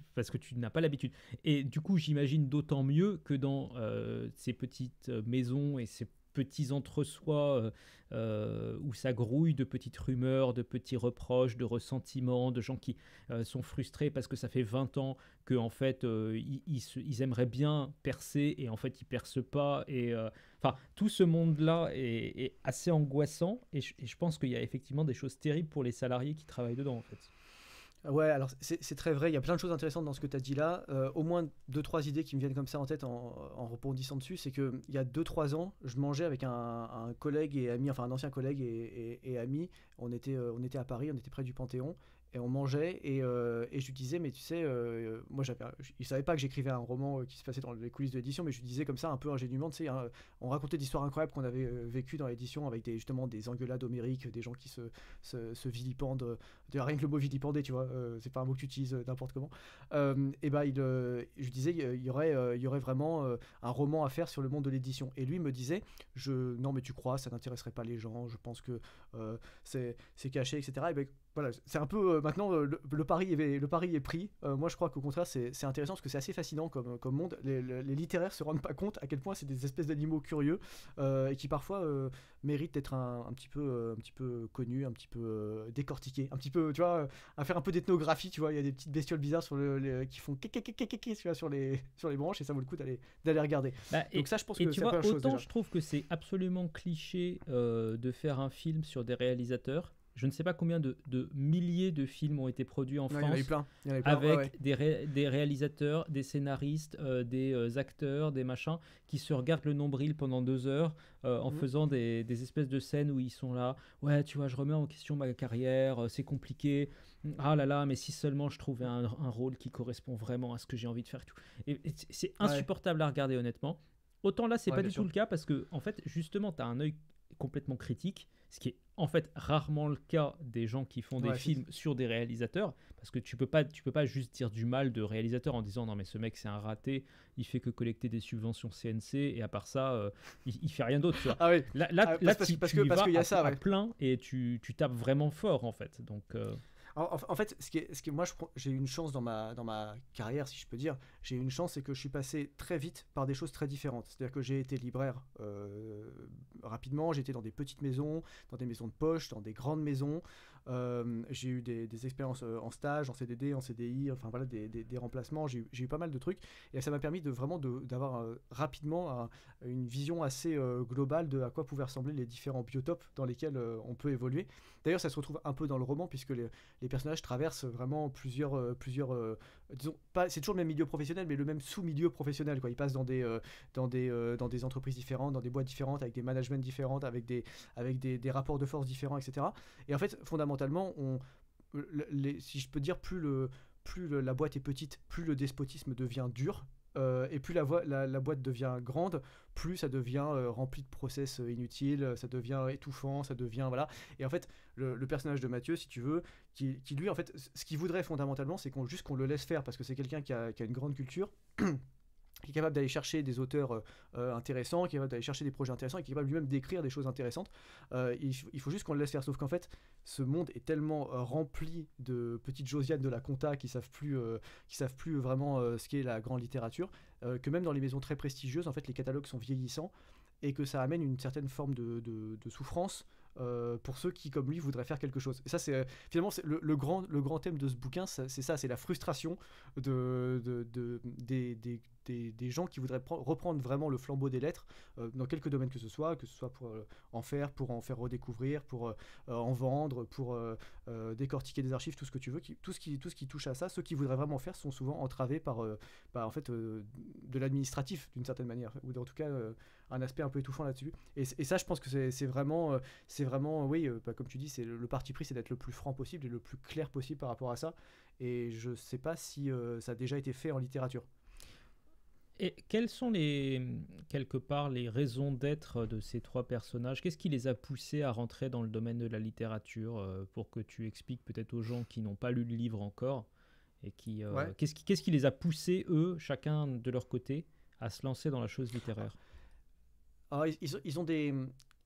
n'as pas l'habitude. Et du coup, j'imagine d'autant mieux que dans ces petites maisons et ces petits entre-soi où ça grouille de petites rumeurs, de petits reproches, de ressentiments, de gens qui sont frustrés parce que ça fait 20 ans que en fait ils aimeraient bien percer et en fait ils percent pas et enfin tout ce monde-là est assez angoissant et je pense qu'il y a effectivement des choses terribles pour les salariés qui travaillent dedans en fait. Ouais, alors c'est très vrai, il y a plein de choses intéressantes dans ce que tu as dit là. Au moins 2-3 idées qui me viennent comme ça en tête en rebondissant dessus. C'est qu'il y a 2-3 ans, je mangeais avec un collègue et ami, enfin un ancien collègue et ami. On était à Paris, on était près du Panthéon. Et on mangeait et je lui disais, mais tu sais, moi il savait pas que j'écrivais un roman qui se passait dans les coulisses de l'édition, mais je lui disais comme ça un peu ingénument, tu sais, hein, on racontait des histoires incroyables qu'on avait vécues dans l'édition avec justement des engueulades homériques, des gens qui se vilipendent, rien que le mot vilipender, tu vois, c'est pas un mot que tu utilises n'importe comment. Et bah je lui disais, il y aurait vraiment un roman à faire sur le monde de l'édition. Et lui me disait, non mais tu crois, ça n'intéresserait pas les gens, je pense que c'est caché, etc. Et ben voilà, c'est un peu maintenant le pari est pris. Moi je crois qu'au contraire c'est intéressant parce que c'est assez fascinant comme monde. Les littéraires se rendent pas compte à quel point c'est des espèces d'animaux curieux et qui parfois méritent d'être un petit peu connus, un petit peu décortiqués, un petit peu, tu vois, à faire un peu d'ethnographie, tu vois, il y a des petites bestioles bizarres qui font tu vois, sur les branches et ça vaut le coup d'aller regarder. Donc ça je pense que tu c'est vois, la chose autant déjà. je trouve que c'est absolument cliché de faire un film sur des réalisateurs. Je ne sais pas combien de milliers de films ont été produits en France Il y en a eu plein, avec des réalisateurs, des scénaristes, des acteurs, des machins qui se regardent le nombril pendant 2 heures en faisant des espèces de scènes où ils sont là. Ouais, tu vois, je remets en question ma carrière, c'est compliqué. Ah là là, mais si seulement je trouvais un rôle qui correspond vraiment à ce que j'ai envie de faire. Et c'est insupportable à regarder, honnêtement. Autant là, c'est pas du tout le cas parce que, en fait, justement, tu as un œil complètement critique, ce qui est en fait rarement le cas des gens qui font des films sur des réalisateurs, parce que tu peux pas juste dire du mal de réalisateurs en disant non mais ce mec c'est un raté, il fait que collecter des subventions CNC et à part ça il fait rien d'autre, tu vois. Là tu y vas à plein et tu tapes vraiment fort en fait, donc En fait, ce qui est, moi, j'ai eu une chance dans ma carrière, si je peux dire. J'ai eu une chance, c'est que je suis passé très vite par des choses très différentes. C'est-à-dire que j'ai été libraire rapidement, j'ai été dans des petites maisons, dans des maisons de poche, dans des grandes maisons. J'ai eu des expériences en stage, en CDD, en CDI, enfin voilà, des remplacements. J'ai eu pas mal de trucs. Et ça m'a permis d'avoir rapidement une vision assez globale de à quoi pouvaient ressembler les différents biotopes dans lesquels on peut évoluer. D'ailleurs, ça se retrouve un peu dans le roman, puisque les personnages traversent vraiment plusieurs disons, c'est toujours le même milieu professionnel, mais le même sous-milieu professionnel, quoi. Ils passent dans des entreprises différentes, dans des boîtes différentes, avec des managements différents, avec des rapports de force différents, etc. Et en fait, fondamentalement, si je peux dire, plus la boîte est petite, plus le despotisme devient dur. Et plus la boîte devient grande, plus ça devient rempli de process inutiles, ça devient étouffant, ça devient voilà. Et en fait, le personnage de Mathieu, si tu veux, qui lui en fait, ce qu'il voudrait fondamentalement, c'est qu'on le laisse faire parce que c'est quelqu'un qui a une grande culture. Qui est capable d'aller chercher des auteurs intéressants, qui est capable d'aller chercher des projets intéressants et qui est capable lui-même d'écrire des choses intéressantes. Il faut juste qu'on le laisse faire. Sauf qu'en fait, ce monde est tellement rempli de petites Josiane de la compta qui savent plus vraiment ce qu'est la grande littérature, que même dans les maisons très prestigieuses, en fait, les catalogues sont vieillissants et que ça amène une certaine forme de souffrance pour ceux qui, comme lui, voudraient faire quelque chose. Et ça, finalement, c'est le grand thème de ce bouquin, c'est ça, c'est la frustration des des gens qui voudraient reprendre vraiment le flambeau des lettres dans quelques domaines que ce soit pour en faire redécouvrir, pour en vendre, pour décortiquer des archives, tout ce que tu veux, tout ce qui touche à ça. Ceux qui voudraient vraiment faire sont souvent entravés par en fait de l'administratif d'une certaine manière, ou en tout cas un aspect un peu étouffant là-dessus. Et ça, je pense que c'est vraiment oui, comme tu dis, c'est le parti pris, c'est d'être le plus franc possible et le plus clair possible par rapport à ça. Et je sais pas si ça a déjà été fait en littérature. Et quelles sont quelque part les raisons d'être de ces trois personnages? Qu'est-ce qui les a poussés à rentrer dans le domaine de la littérature, pour que tu expliques peut-être aux gens qui n'ont pas lu le livre encore, et Ouais. qu'est-ce qui les a poussés, eux, chacun de leur côté, à se lancer dans la chose littéraire? Alors, ils ont des.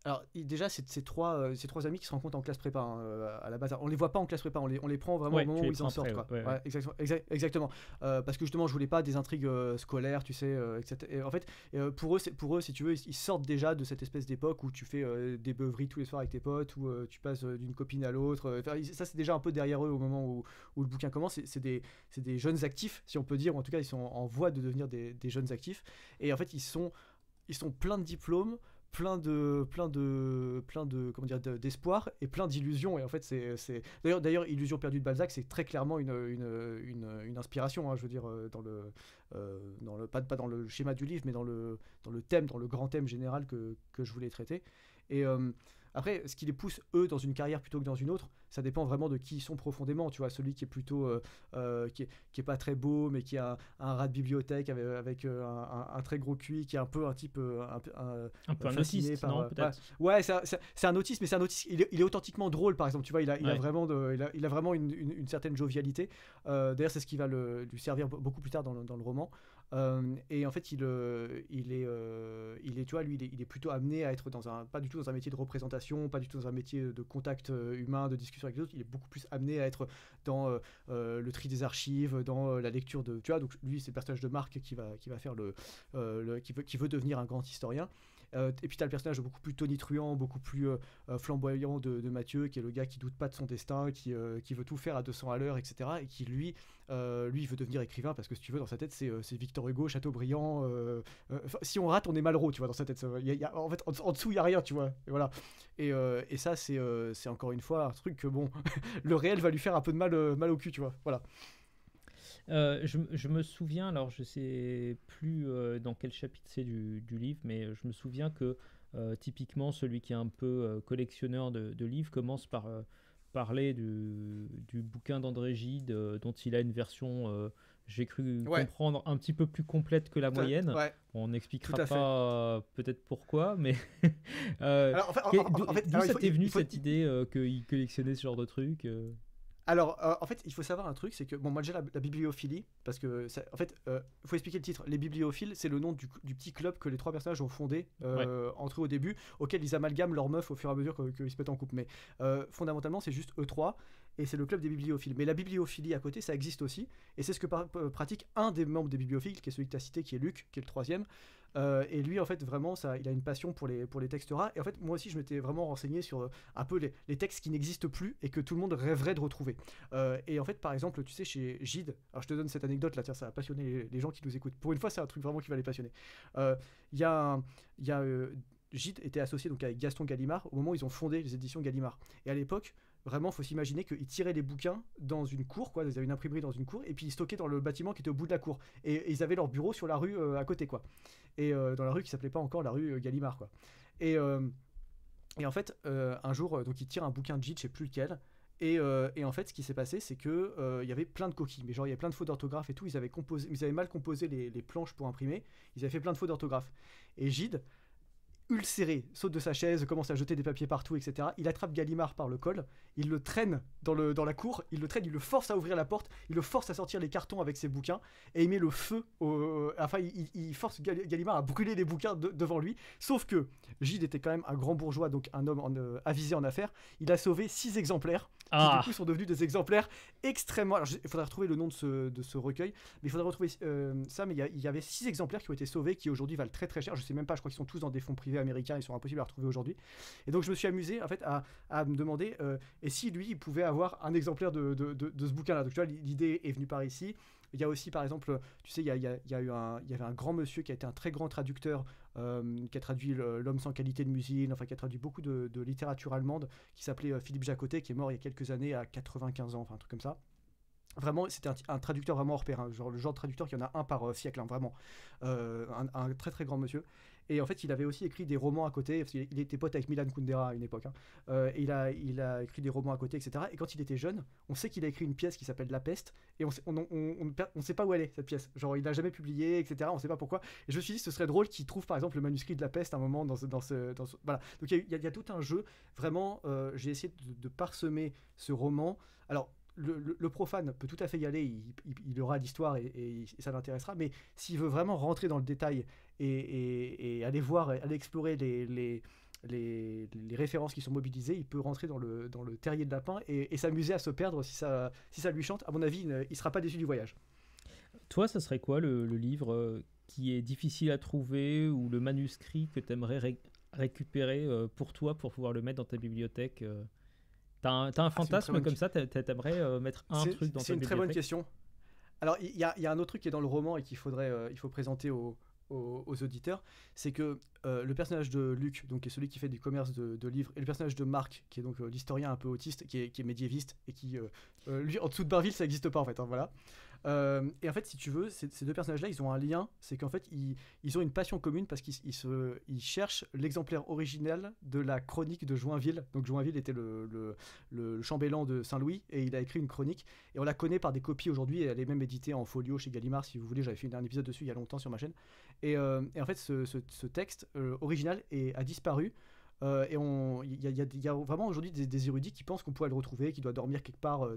Alors, déjà, c'est ces trois amis qui se rencontrent en classe prépa, hein, à la base. On les voit pas en classe prépa, on les prend vraiment Ouais, au moment tu où les ils en prends sortent, après, quoi. ouais, ouais. Ouais, exactement. Parce que justement, je voulais pas des intrigues scolaires, tu sais, etc. Et en fait, pour eux, si tu veux, ils sortent déjà de cette espèce d'époque où tu fais des beuveries tous les soirs avec tes potes, où tu passes d'une copine à l'autre. Ça, c'est déjà un peu derrière eux au moment où le bouquin commence. C'est des jeunes actifs, si on peut dire, ou en tout cas, ils sont en voie de devenir des jeunes actifs. Et en fait, ils sont pleins de diplômes, comment dire, d'espoir et plein d'illusions. Et en fait, c'est d'ailleurs Illusion perdue de Balzac, c'est très clairement une inspiration, hein, je veux dire, dans le pas dans le schéma du livre, mais dans le thème, dans le grand thème général que je voulais traiter. Et après, ce qui les pousse, eux, dans une carrière plutôt que dans une autre, ça dépend vraiment de qui ils sont profondément. Tu vois, celui qui est plutôt qui est pas très beau, mais qui a un rat de bibliothèque avec un très gros QI, qui est un peu un type Un peu un fasciné autiste, par non, peut-être? ouais, c'est un autiste, mais c'est un autiste, il est authentiquement drôle, par exemple. Tu vois, il a Ouais. vraiment il a vraiment une certaine jovialité. D'ailleurs, c'est ce qui va lui servir beaucoup plus tard dans le roman. Et en fait, il est, tu vois, lui, il est plutôt amené à être pas du tout dans un métier de représentation, pas du tout dans un métier de contact humain, de discussion avec les autres. Il est beaucoup plus amené à être dans le tri des archives, dans la lecture de, tu vois. Donc lui, c'est le personnage de Marc qui va faire qui veut devenir un grand historien. Et puis tu as le personnage beaucoup plus tonitruant, beaucoup plus flamboyant de Mathieu, qui est le gars qui doute pas de son destin, qui veut tout faire à 200 à l'heure, etc. Et qui lui veut devenir écrivain, parce que si tu veux, dans sa tête, c'est Victor Hugo, Chateaubriand. Si on rate, on est Malraux, tu vois, dans sa tête. En fait, en dessous, il n'y a rien, tu vois. Et voilà. Et ça, c'est encore une fois un truc que, bon, le réel va lui faire un peu de mal au cul, tu vois. Voilà. Je me souviens, alors je sais plus dans quel chapitre c'est du livre, mais je me souviens que typiquement celui qui est un peu collectionneur de livres commence par parler du bouquin d'André Gide, dont il a une version, j'ai cru Ouais. comprendre, un petit peu plus complète que la moyenne. Ouais, On tout n'expliquera à fait. pas peut-être pourquoi, mais Alors, d'où en fait, d'où alors, ça t'est venu cette idée qu'il collectionnait ce genre de trucs? Alors, en fait, il faut savoir un truc, c'est que, bon, moi, déjà, la bibliophilie, parce que, en fait, il faut expliquer le titre. Les bibliophiles, c'est le nom du petit club que les trois personnages ont fondé Ouais. entre eux au début, auquel ils amalgament leurs meufs au fur et à mesure qu'ils se mettent en couple. Mais fondamentalement, c'est juste eux trois, et c'est le club des bibliophiles. Mais la bibliophilie à côté, ça existe aussi, et c'est ce que pratique un des membres des bibliophiles, qui est celui que tu as cité, qui est Luc, qui est le troisième. Et lui, en fait, vraiment, il a une passion pour les textes rares. Et en fait, moi aussi, je m'étais vraiment renseigné sur un peu les textes qui n'existent plus et que tout le monde rêverait de retrouver. Et en fait, par exemple, tu sais, chez Gide, alors je te donne cette anecdote là, tiens, ça va passionner les gens qui nous écoutent. Pour une fois, c'est un truc vraiment qui va les passionner. Il y a, Gide était associé donc avec Gaston Gallimard au moment où ils ont fondé les éditions Gallimard. Et à l'époque, vraiment, faut s'imaginer qu'ils tiraient les bouquins dans une cour, quoi. Ils avaient une imprimerie dans une cour, et puis ils stockaient dans le bâtiment qui était au bout de la cour. Et ils avaient leur bureau sur la rue à côté, quoi. Et dans la rue qui s'appelait pas encore la rue Gallimard, quoi. Et, et en fait, un jour, donc ils tirent un bouquin de Gide, je sais plus lequel. Et en fait, ce qui s'est passé, c'est que il y avait plein de coquilles, mais genre il y avait plein de fautes d'orthographe et tout. Ils avaient mal composé les planches pour imprimer. Ils avaient fait plein de fautes d'orthographe. Et Gide, ulcéré, saute de sa chaise, commence à jeter des papiers partout, etc. Il attrape Gallimard par le col, il le traîne dans la cour, il le force à ouvrir la porte, il le force à sortir les cartons avec ses bouquins, et il met le feu enfin, il force Gallimard à brûler les bouquins devant lui. Sauf que Gide était quand même un grand bourgeois, donc un homme avisé en affaires. Il a sauvé 6 exemplaires, qui du coup sont devenus des exemplaires extrêmement... Alors, il faudrait retrouver le nom de ce recueil, mais il faudrait retrouver ça, mais il y avait 6 exemplaires qui ont été sauvés, qui aujourd'hui valent très très cher. Je sais même pas, je crois qu'ils sont tous dans des fonds privés. privés américains, ils sont impossibles à retrouver aujourd'hui. Et donc je me suis amusé en fait à me demander et si lui il pouvait avoir un exemplaire de ce bouquin-là. Donc tu vois, l'idée est venue par ici. Il y a aussi, par exemple, tu sais, il y avait un grand monsieur qui a été un très grand traducteur, qui a traduit L'homme sans qualité de Musil, enfin qui a traduit beaucoup de littérature allemande, qui s'appelait Philippe Jacotet, qui est mort il y a quelques années à 95 ans, enfin un truc comme ça. Vraiment, c'était un traducteur vraiment hors pair, hein, genre le genre de traducteur qu'il y en a un par siècle, hein, vraiment. Un très très grand monsieur. Et en fait, il avait aussi écrit des romans à côté, parce qu'il était pote avec Milan Kundera à une époque. Hein. Et il a écrit des romans à côté, etc. Et quand il était jeune, on sait qu'il a écrit une pièce qui s'appelle La Peste, et on sait pas où elle est, cette pièce. Genre, il l'a jamais publiée, etc. On sait pas pourquoi. Et je me suis dit, ce serait drôle qu'il trouve par exemple le manuscrit de La Peste à un moment Voilà. Donc il y a tout un jeu. Vraiment, j'ai essayé de parsemer ce roman. Alors, le profane peut tout à fait y aller, il aura l'histoire et ça l'intéressera, mais s'il veut vraiment rentrer dans le détail et aller voir, aller explorer les références qui sont mobilisées, il peut rentrer dans le terrier de lapin et s'amuser à se perdre si ça lui chante. À mon avis, il ne sera pas déçu du voyage. Toi, ça serait quoi le livre qui est difficile à trouver ou le manuscrit que tu aimerais récupérer pour toi pour pouvoir le mettre dans ta bibliothèque T'as un fantasme comme ça, t'aimerais mettre un truc dans ta bibliothèque? C'est une très bonne question. Alors, il y a un autre truc qui est dans le roman et qu'il faut présenter aux auditeurs, c'est que le personnage de Luc, donc, qui est celui qui fait du commerce de livres, et le personnage de Marc, qui est donc l'historien un peu autiste, qui est médiéviste, et qui, lui, en dessous de Barville, ça n'existe pas, en fait, hein, voilà. Et en fait, si tu veux, ces deux personnages-là, ils ont un lien, c'est qu'en fait, ils ont une passion commune parce qu'ils cherchent l'exemplaire original de la chronique de Joinville. Donc Joinville était le chambellan de Saint-Louis, et il a écrit une chronique, et on la connaît par des copies aujourd'hui, et elle est même éditée en folio chez Gallimard, si vous voulez, j'avais fait un épisode dessus il y a longtemps sur ma chaîne. Et en fait, ce texte original a disparu. Et il y a vraiment aujourd'hui des érudits qui pensent qu'on pourrait le retrouver, qui doit dormir quelque part,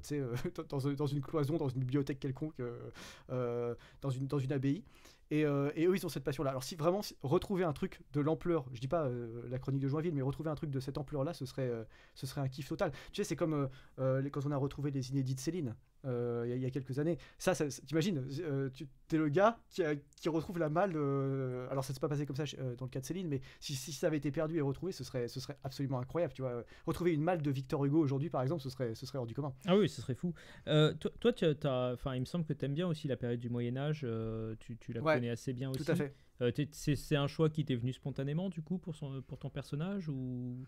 dans une cloison, dans une bibliothèque quelconque, dans une abbaye. Et eux, ils ont cette passion-là. Alors, si vraiment retrouver un truc de l'ampleur, je dis pas la chronique de Joinville, mais retrouver un truc de cette ampleur-là, ce serait un kiff total. Tu sais, c'est comme quand on a retrouvé les inédits de Céline. Il y a quelques années. T'imagines, t'es le gars qui retrouve la malle. Alors, ça s'est pas passé comme ça dans le cas de Céline, mais si ça avait été perdu et retrouvé, ce serait absolument incroyable. Tu vois, retrouver une malle de Victor Hugo aujourd'hui, par exemple, ce serait hors du commun. Ah oui, ce serait fou. Toi, il me semble que t'aimes bien aussi la période du Moyen Âge. Tu la connais assez bien aussi. Tout à fait. C'est un choix qui t'est venu spontanément du coup pour ton personnage ou...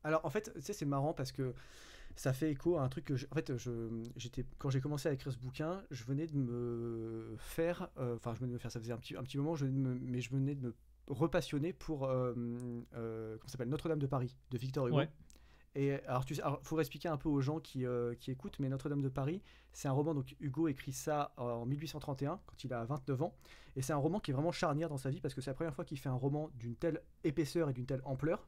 Alors en fait, tu sais, c'est marrant parce que ça fait écho à un truc que quand j'ai commencé à écrire ce bouquin, je venais de me faire, ça faisait un petit moment, mais je venais de me repassionner pour comment ça s'appelle, Notre-Dame de Paris de Victor Hugo. Ouais. Et alors, faut expliquer un peu aux gens qui écoutent, mais Notre-Dame de Paris, c'est un roman, donc Hugo écrit ça en 1831, quand il a 29 ans, et c'est un roman qui est vraiment charnière dans sa vie, parce que c'est la première fois qu'il fait un roman d'une telle épaisseur et d'une telle ampleur,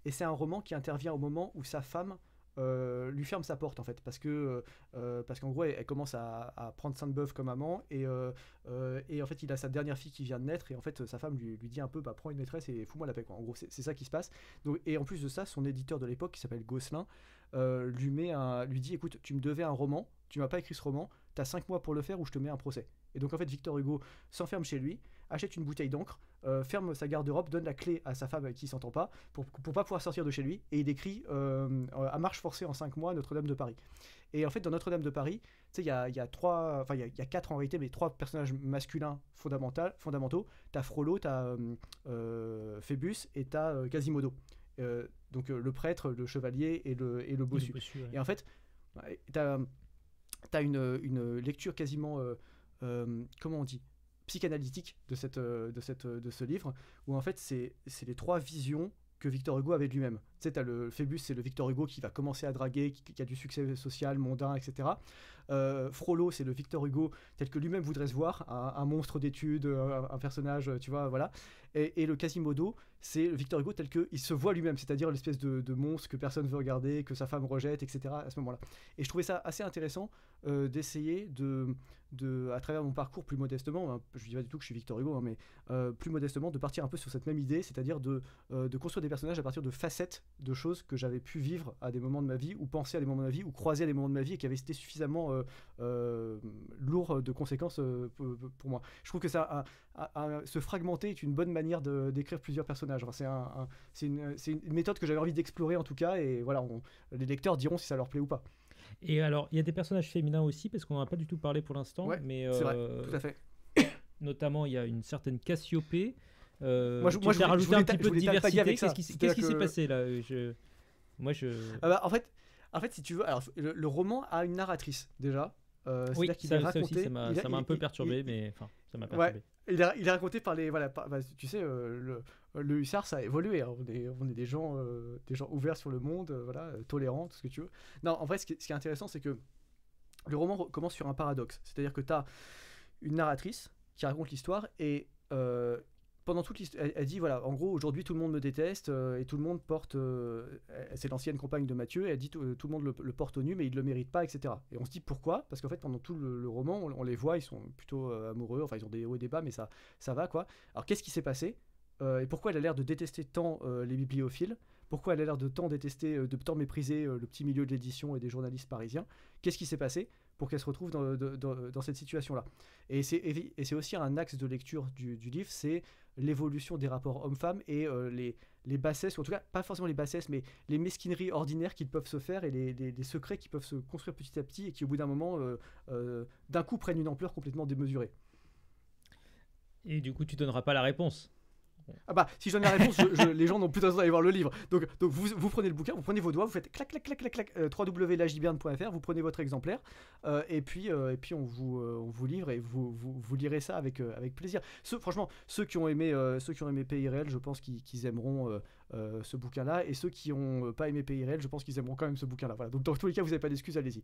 et c'est un roman qui intervient au moment où sa femme lui ferme sa porte en fait parce qu'en gros elle commence à prendre Sainte-Beuve comme amant et en fait il a sa dernière fille qui vient de naître et en fait sa femme lui dit un peu prends une maîtresse et fous-moi la paix quoi. En gros c'est ça qui se passe. Donc, et en plus de ça son éditeur de l'époque qui s'appelle Gosselin lui dit écoute tu me devais un roman, tu m'as pas écrit ce roman, t'as 5 mois pour le faire ou je te mets un procès. Et donc en fait Victor Hugo s'enferme chez lui, achète une bouteille d'encre, ferme sa garde-robe, donne la clé à sa femme avec qui il s'entend pas pour pas pouvoir sortir de chez lui et il écrit à marche forcée en 5 mois Notre-Dame de Paris. Et en fait dans Notre-Dame de Paris, tu sais il y a 4 en réalité mais 3 personnages masculins fondamentaux. T'as Frollo, t'as Phébus et t'as Quasimodo. Donc le prêtre, le chevalier et le bossu. Ouais. Et en fait t'as une lecture quasiment comment on dit, psychanalytique de ce livre où en fait c'est les 3 visions que Victor Hugo avait de lui-même. Tu sais, t'as le Phébus, c'est le Victor Hugo qui va commencer à draguer, qui a du succès social, mondain, etc. Frollo, c'est le Victor Hugo tel que lui-même voudrait se voir, un monstre d'études, un personnage, tu vois, voilà. Et le Quasimodo, c'est le Victor Hugo tel qu'il se voit lui-même, c'est-à-dire l'espèce de monstre que personne veut regarder, que sa femme rejette, etc. à ce moment-là. Et je trouvais ça assez intéressant d'essayer à travers mon parcours plus modestement, je ne dis pas du tout que je suis Victor Hugo, hein, mais plus modestement, de partir un peu sur cette même idée, c'est-à-dire de construire des personnages à partir de facettes de choses que j'avais pu vivre à des moments de ma vie, ou penser à des moments de ma vie, ou croiser à des moments de ma vie, et qui avaient été suffisamment lourd de conséquences pour moi. Je trouve que se fragmenter est une bonne manière d'écrire plusieurs personnages. Enfin, c'est une méthode que j'avais envie d'explorer en tout cas, et voilà, les lecteurs diront si ça leur plaît ou pas. Et alors, il y a des personnages féminins aussi, parce qu'on n'en a pas du tout parlé pour l'instant, Ouais, mais c'est vrai, tout à fait. Notamment, il y a une certaine Cassiopée. Moi, je voulais rajouter un petit peu de diversité. Qu'est-ce qui s'est que... passé là En fait, si tu veux, alors, le roman a une narratrice déjà. Oui, qu'il est raconté. Ça aussi, ça m'a un peu perturbé, mais enfin, ça m'a perturbé. Ouais, il est raconté par les tu sais, le hussard, ça a évolué. Hein. On est des gens ouverts sur le monde, voilà, tolérants, tout ce que tu veux. Non, en vrai, ce qui est intéressant, c'est que le roman commence sur un paradoxe. C'est-à-dire que tu as une narratrice qui raconte l'histoire et pendant toute l'histoire, elle dit voilà, en gros, aujourd'hui tout le monde me déteste et tout le monde porte. C'est l'ancienne compagne de Mathieu, elle dit tout le monde le porte au nu, mais il ne le mérite pas, etc. Et on se dit pourquoi ? Parce qu'en fait, pendant tout le roman, on les voit, ils sont plutôt amoureux, enfin, ils ont des hauts et des bas, mais ça va quoi. Alors, qu'est-ce qui s'est passé ? Et pourquoi elle a l'air de détester tant les bibliophiles ? Pourquoi elle a l'air de tant mépriser le petit milieu de l'édition et des journalistes parisiens ? Qu'est-ce qui s'est passé pour qu'elle se retrouve dans cette situation-là ? Et c'est aussi un axe de lecture du livre, c'est l'évolution des rapports hommes-femmes et les bassesses, ou en tout cas pas forcément les bassesses, mais les mesquineries ordinaires qui peuvent se faire et les secrets qui peuvent se construire petit à petit et qui au bout d'un moment, d'un coup, prennent une ampleur complètement démesurée. Et du coup, tu donneras pas la réponse. Ah bah, si je donne la réponse, les gens n'ont plus besoin d'aller voir le livre. Donc vous prenez le bouquin, vous prenez vos doigts, vous faites clac clac clac clac clac www.lagiberne.fr, vous prenez votre exemplaire et puis on vous livre et vous lirez ça avec plaisir. Franchement, ceux qui ont aimé Pays réel, je pense qu'ils aimeront ce bouquin-là, et ceux qui n'ont pas aimé Pays réel, je pense qu'ils aimeront quand même ce bouquin-là. Voilà. Donc dans tous les cas, vous n'avez pas d'excuses, allez-y.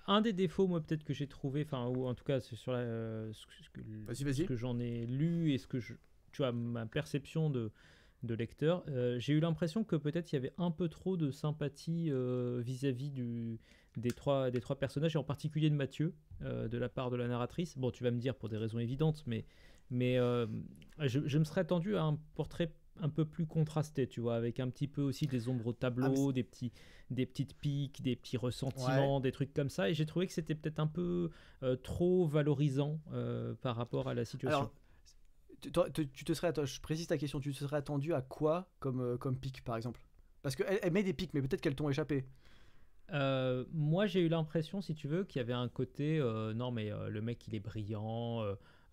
Un des défauts, moi peut-être que j'ai trouvé, enfin ou en tout cas c'est sur ce que j'en ai lu et tu vois, ma perception de lecteur, j'ai eu l'impression que peut-être il y avait un peu trop de sympathie vis-à-vis des trois personnages, et en particulier de Mathieu, de la part de la narratrice. Bon, tu vas me dire pour des raisons évidentes, mais je me serais attendu à un portrait un peu plus contrasté, tu vois, avec un petit peu aussi des ombres au tableau, des petites piques, des petits ressentiments, des trucs comme ça, et j'ai trouvé que c'était peut-être un peu trop valorisant par rapport à la situation. Alors, je précise ta question, tu te serais attendu à quoi comme pic par exemple ? Parce qu'elle met des pics, mais peut-être qu'elles t'ont échappé. Moi j'ai eu l'impression, si tu veux, qu'il y avait un côté non mais le mec il est brillant,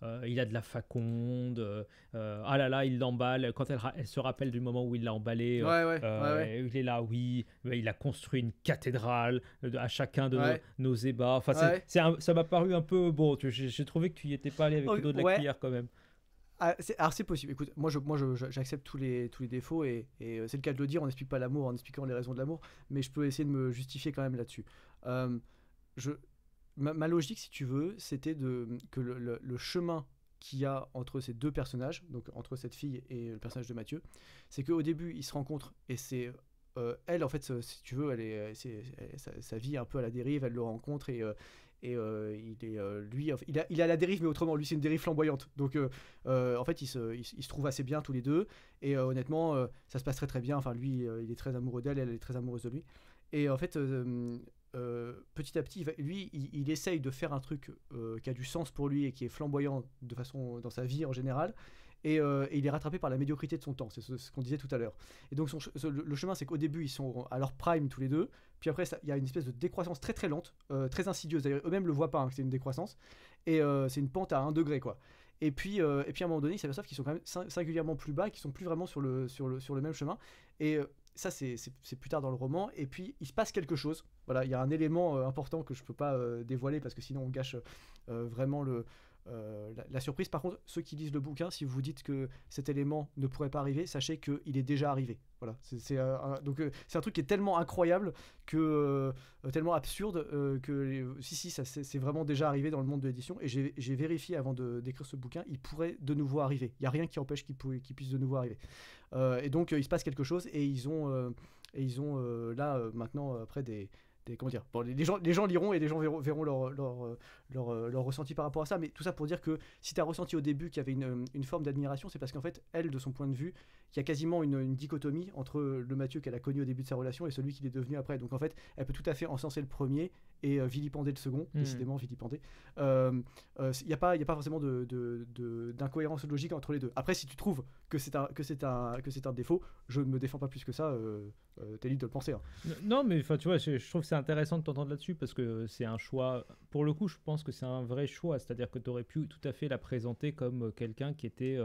il a de la faconde, ah là là il l'emballe, quand elle se rappelle du moment où il l'a emballé, il est là, oui, il a construit une cathédrale à chacun de nos ébats, enfin ça m'a paru un peu, bon, j'ai trouvé que tu y étais pas allé avec le dos de la cuillère quand même. Alors c'est possible. Écoute, moi j'accepte tous les défauts et c'est le cas de le dire. On n'explique pas l'amour en expliquant les raisons de l'amour, mais je peux essayer de me justifier quand même là-dessus. Ma logique, si tu veux, c'était que le chemin qu'il y a entre ces deux personnages, donc entre cette fille et le personnage de Mathieu, c'est qu'au début ils se rencontrent et c'est elle en fait, si tu veux, sa vie est un peu à la dérive. Elle le rencontre et il est à la dérive, mais autrement, lui c'est une dérive flamboyante, donc en fait ils se trouvent assez bien tous les deux, et honnêtement ça se passe très très bien. Enfin lui il est très amoureux d'elle, elle est très amoureuse de lui, et en fait petit à petit il essaye de faire un truc qui a du sens pour lui et qui est flamboyant de façon dans sa vie en général, et il est rattrapé par la médiocrité de son temps, c'est ce qu'on disait tout à l'heure. Et donc le chemin, c'est qu'au début ils sont à leur prime tous les deux, puis après il y a une espèce de décroissance très très lente, très insidieuse, d'ailleurs eux-mêmes le voient pas que c'est une décroissance, et c'est une pente à 1 degré quoi. Et puis à un moment donné ils s'aperçoivent qu'ils sont quand même singulièrement plus bas, qu'ils sont plus vraiment sur le même chemin, et ça c'est plus tard dans le roman. Et puis il se passe quelque chose, voilà, il y a un élément important que je peux pas dévoiler parce que sinon on gâche vraiment la surprise. Par contre, ceux qui lisent le bouquin, si vous vous dites que cet élément ne pourrait pas arriver, sachez qu'il est déjà arrivé. Voilà, donc c'est un truc qui est tellement incroyable que tellement absurde que si ça c'est vraiment déjà arrivé dans le monde de l'édition, et j'ai vérifié avant d'écrire ce bouquin, il pourrait de nouveau arriver. Il y a rien qui empêche qu'il puisse de nouveau arriver. Et donc il se passe quelque chose, et ils ont là maintenant après comment dire, bon, les gens liront et les gens verront leur ressenti par rapport à ça, mais tout ça pour dire que si tu as ressenti au début qu'il y avait une forme d'admiration, c'est parce qu'en fait elle, de son point de vue, il y a quasiment une dichotomie entre le Mathieu qu'elle a connu au début de sa relation et celui qu'il est devenu après. Donc en fait elle peut tout à fait encenser le premier et vilipender le second, décidément vilipender. Il n'y a pas forcément d'incohérence logique entre les deux. Après, si tu trouves que c'est un défaut, je ne me défends pas plus que ça. T'es libre de le penser. Hein. Non, mais tu vois, je trouve que c'est intéressant de t'entendre là-dessus parce que c'est un choix. Pour le coup, je pense que c'est un vrai choix. C'est-à-dire que tu aurais pu tout à fait la présenter comme quelqu'un qui était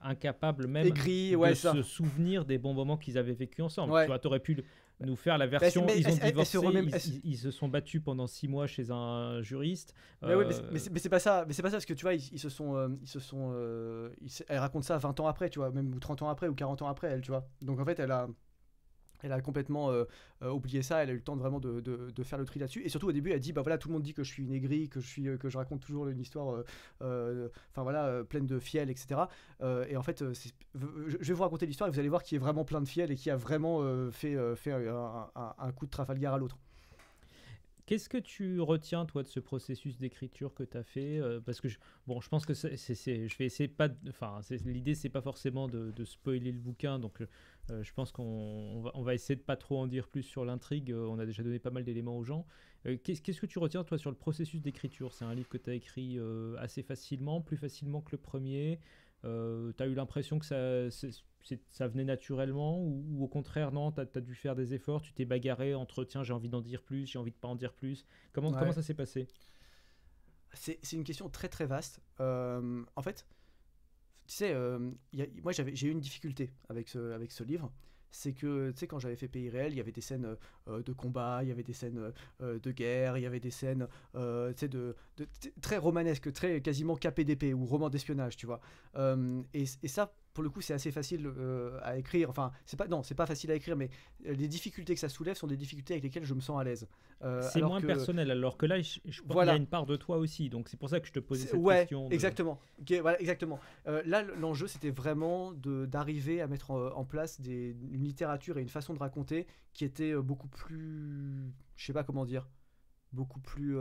incapable même Aigri, de ça. se souvenir des bons moments qu'ils avaient vécu ensemble. Ouais. Tu vois, t'aurais pu nous faire la version. Mais ils ont divorcé, ils se sont battus pendant 6 mois chez un juriste. Mais c'est pas ça. Mais c'est pas ça parce que tu vois, elle raconte ça 20 ans après, tu vois, même ou 30 ans après ou 40 ans après, elle, tu vois. Donc en fait, elle a complètement oublié ça. Elle a eu le temps de vraiment de faire le tri là-dessus. Et surtout au début, elle dit bah voilà, tout le monde dit que je suis une aigrie, que je raconte toujours une histoire, pleine de fiel, etc. Et en fait, je vais vous raconter l'histoire et vous allez voir qui est vraiment plein de fiel et qui a vraiment fait un coup de Trafalgar à l'autre. Qu'est-ce que tu retiens, toi, de ce processus d'écriture que tu as fait parce que je pense que je vais essayer pas... l'idée, c'est pas forcément de spoiler le bouquin, donc je pense qu'on va essayer de pas trop en dire plus sur l'intrigue. On a déjà donné pas mal d'éléments aux gens. Qu'est-ce que tu retiens, toi, sur le processus d'écriture? C'est un livre que tu as écrit assez facilement, plus facilement que le premier. Tu as eu l'impression que ça venait naturellement ou au contraire, non, tu as dû faire des efforts, tu t'es bagarré entre tiens, j'ai envie d'en dire plus, j'ai envie de pas en dire plus. Comment ça s'est passé? C'est une question très très vaste. En fait, tu sais, moi j'ai eu une difficulté avec ce livre. C'est que, tu sais, quand j'avais fait Pays réel, il y avait des scènes de combat, il y avait des scènes de guerre, il y avait des scènes très romanesques, très quasiment KPDP ou roman d'espionnage, tu vois. Et ça, pour le coup, c'est assez facile à écrire. Enfin, c'est pas facile à écrire, mais les difficultés que ça soulève sont des difficultés avec lesquelles je me sens à l'aise. C'est moins personnel, alors que là, je pense qu'il y a une part de toi aussi, donc c'est pour ça que je te posais cette question. Exactement. Voilà, exactement. Là, l'enjeu, c'était vraiment d'arriver à mettre en place une littérature et une façon de raconter qui était beaucoup plus, je sais pas comment dire, beaucoup plus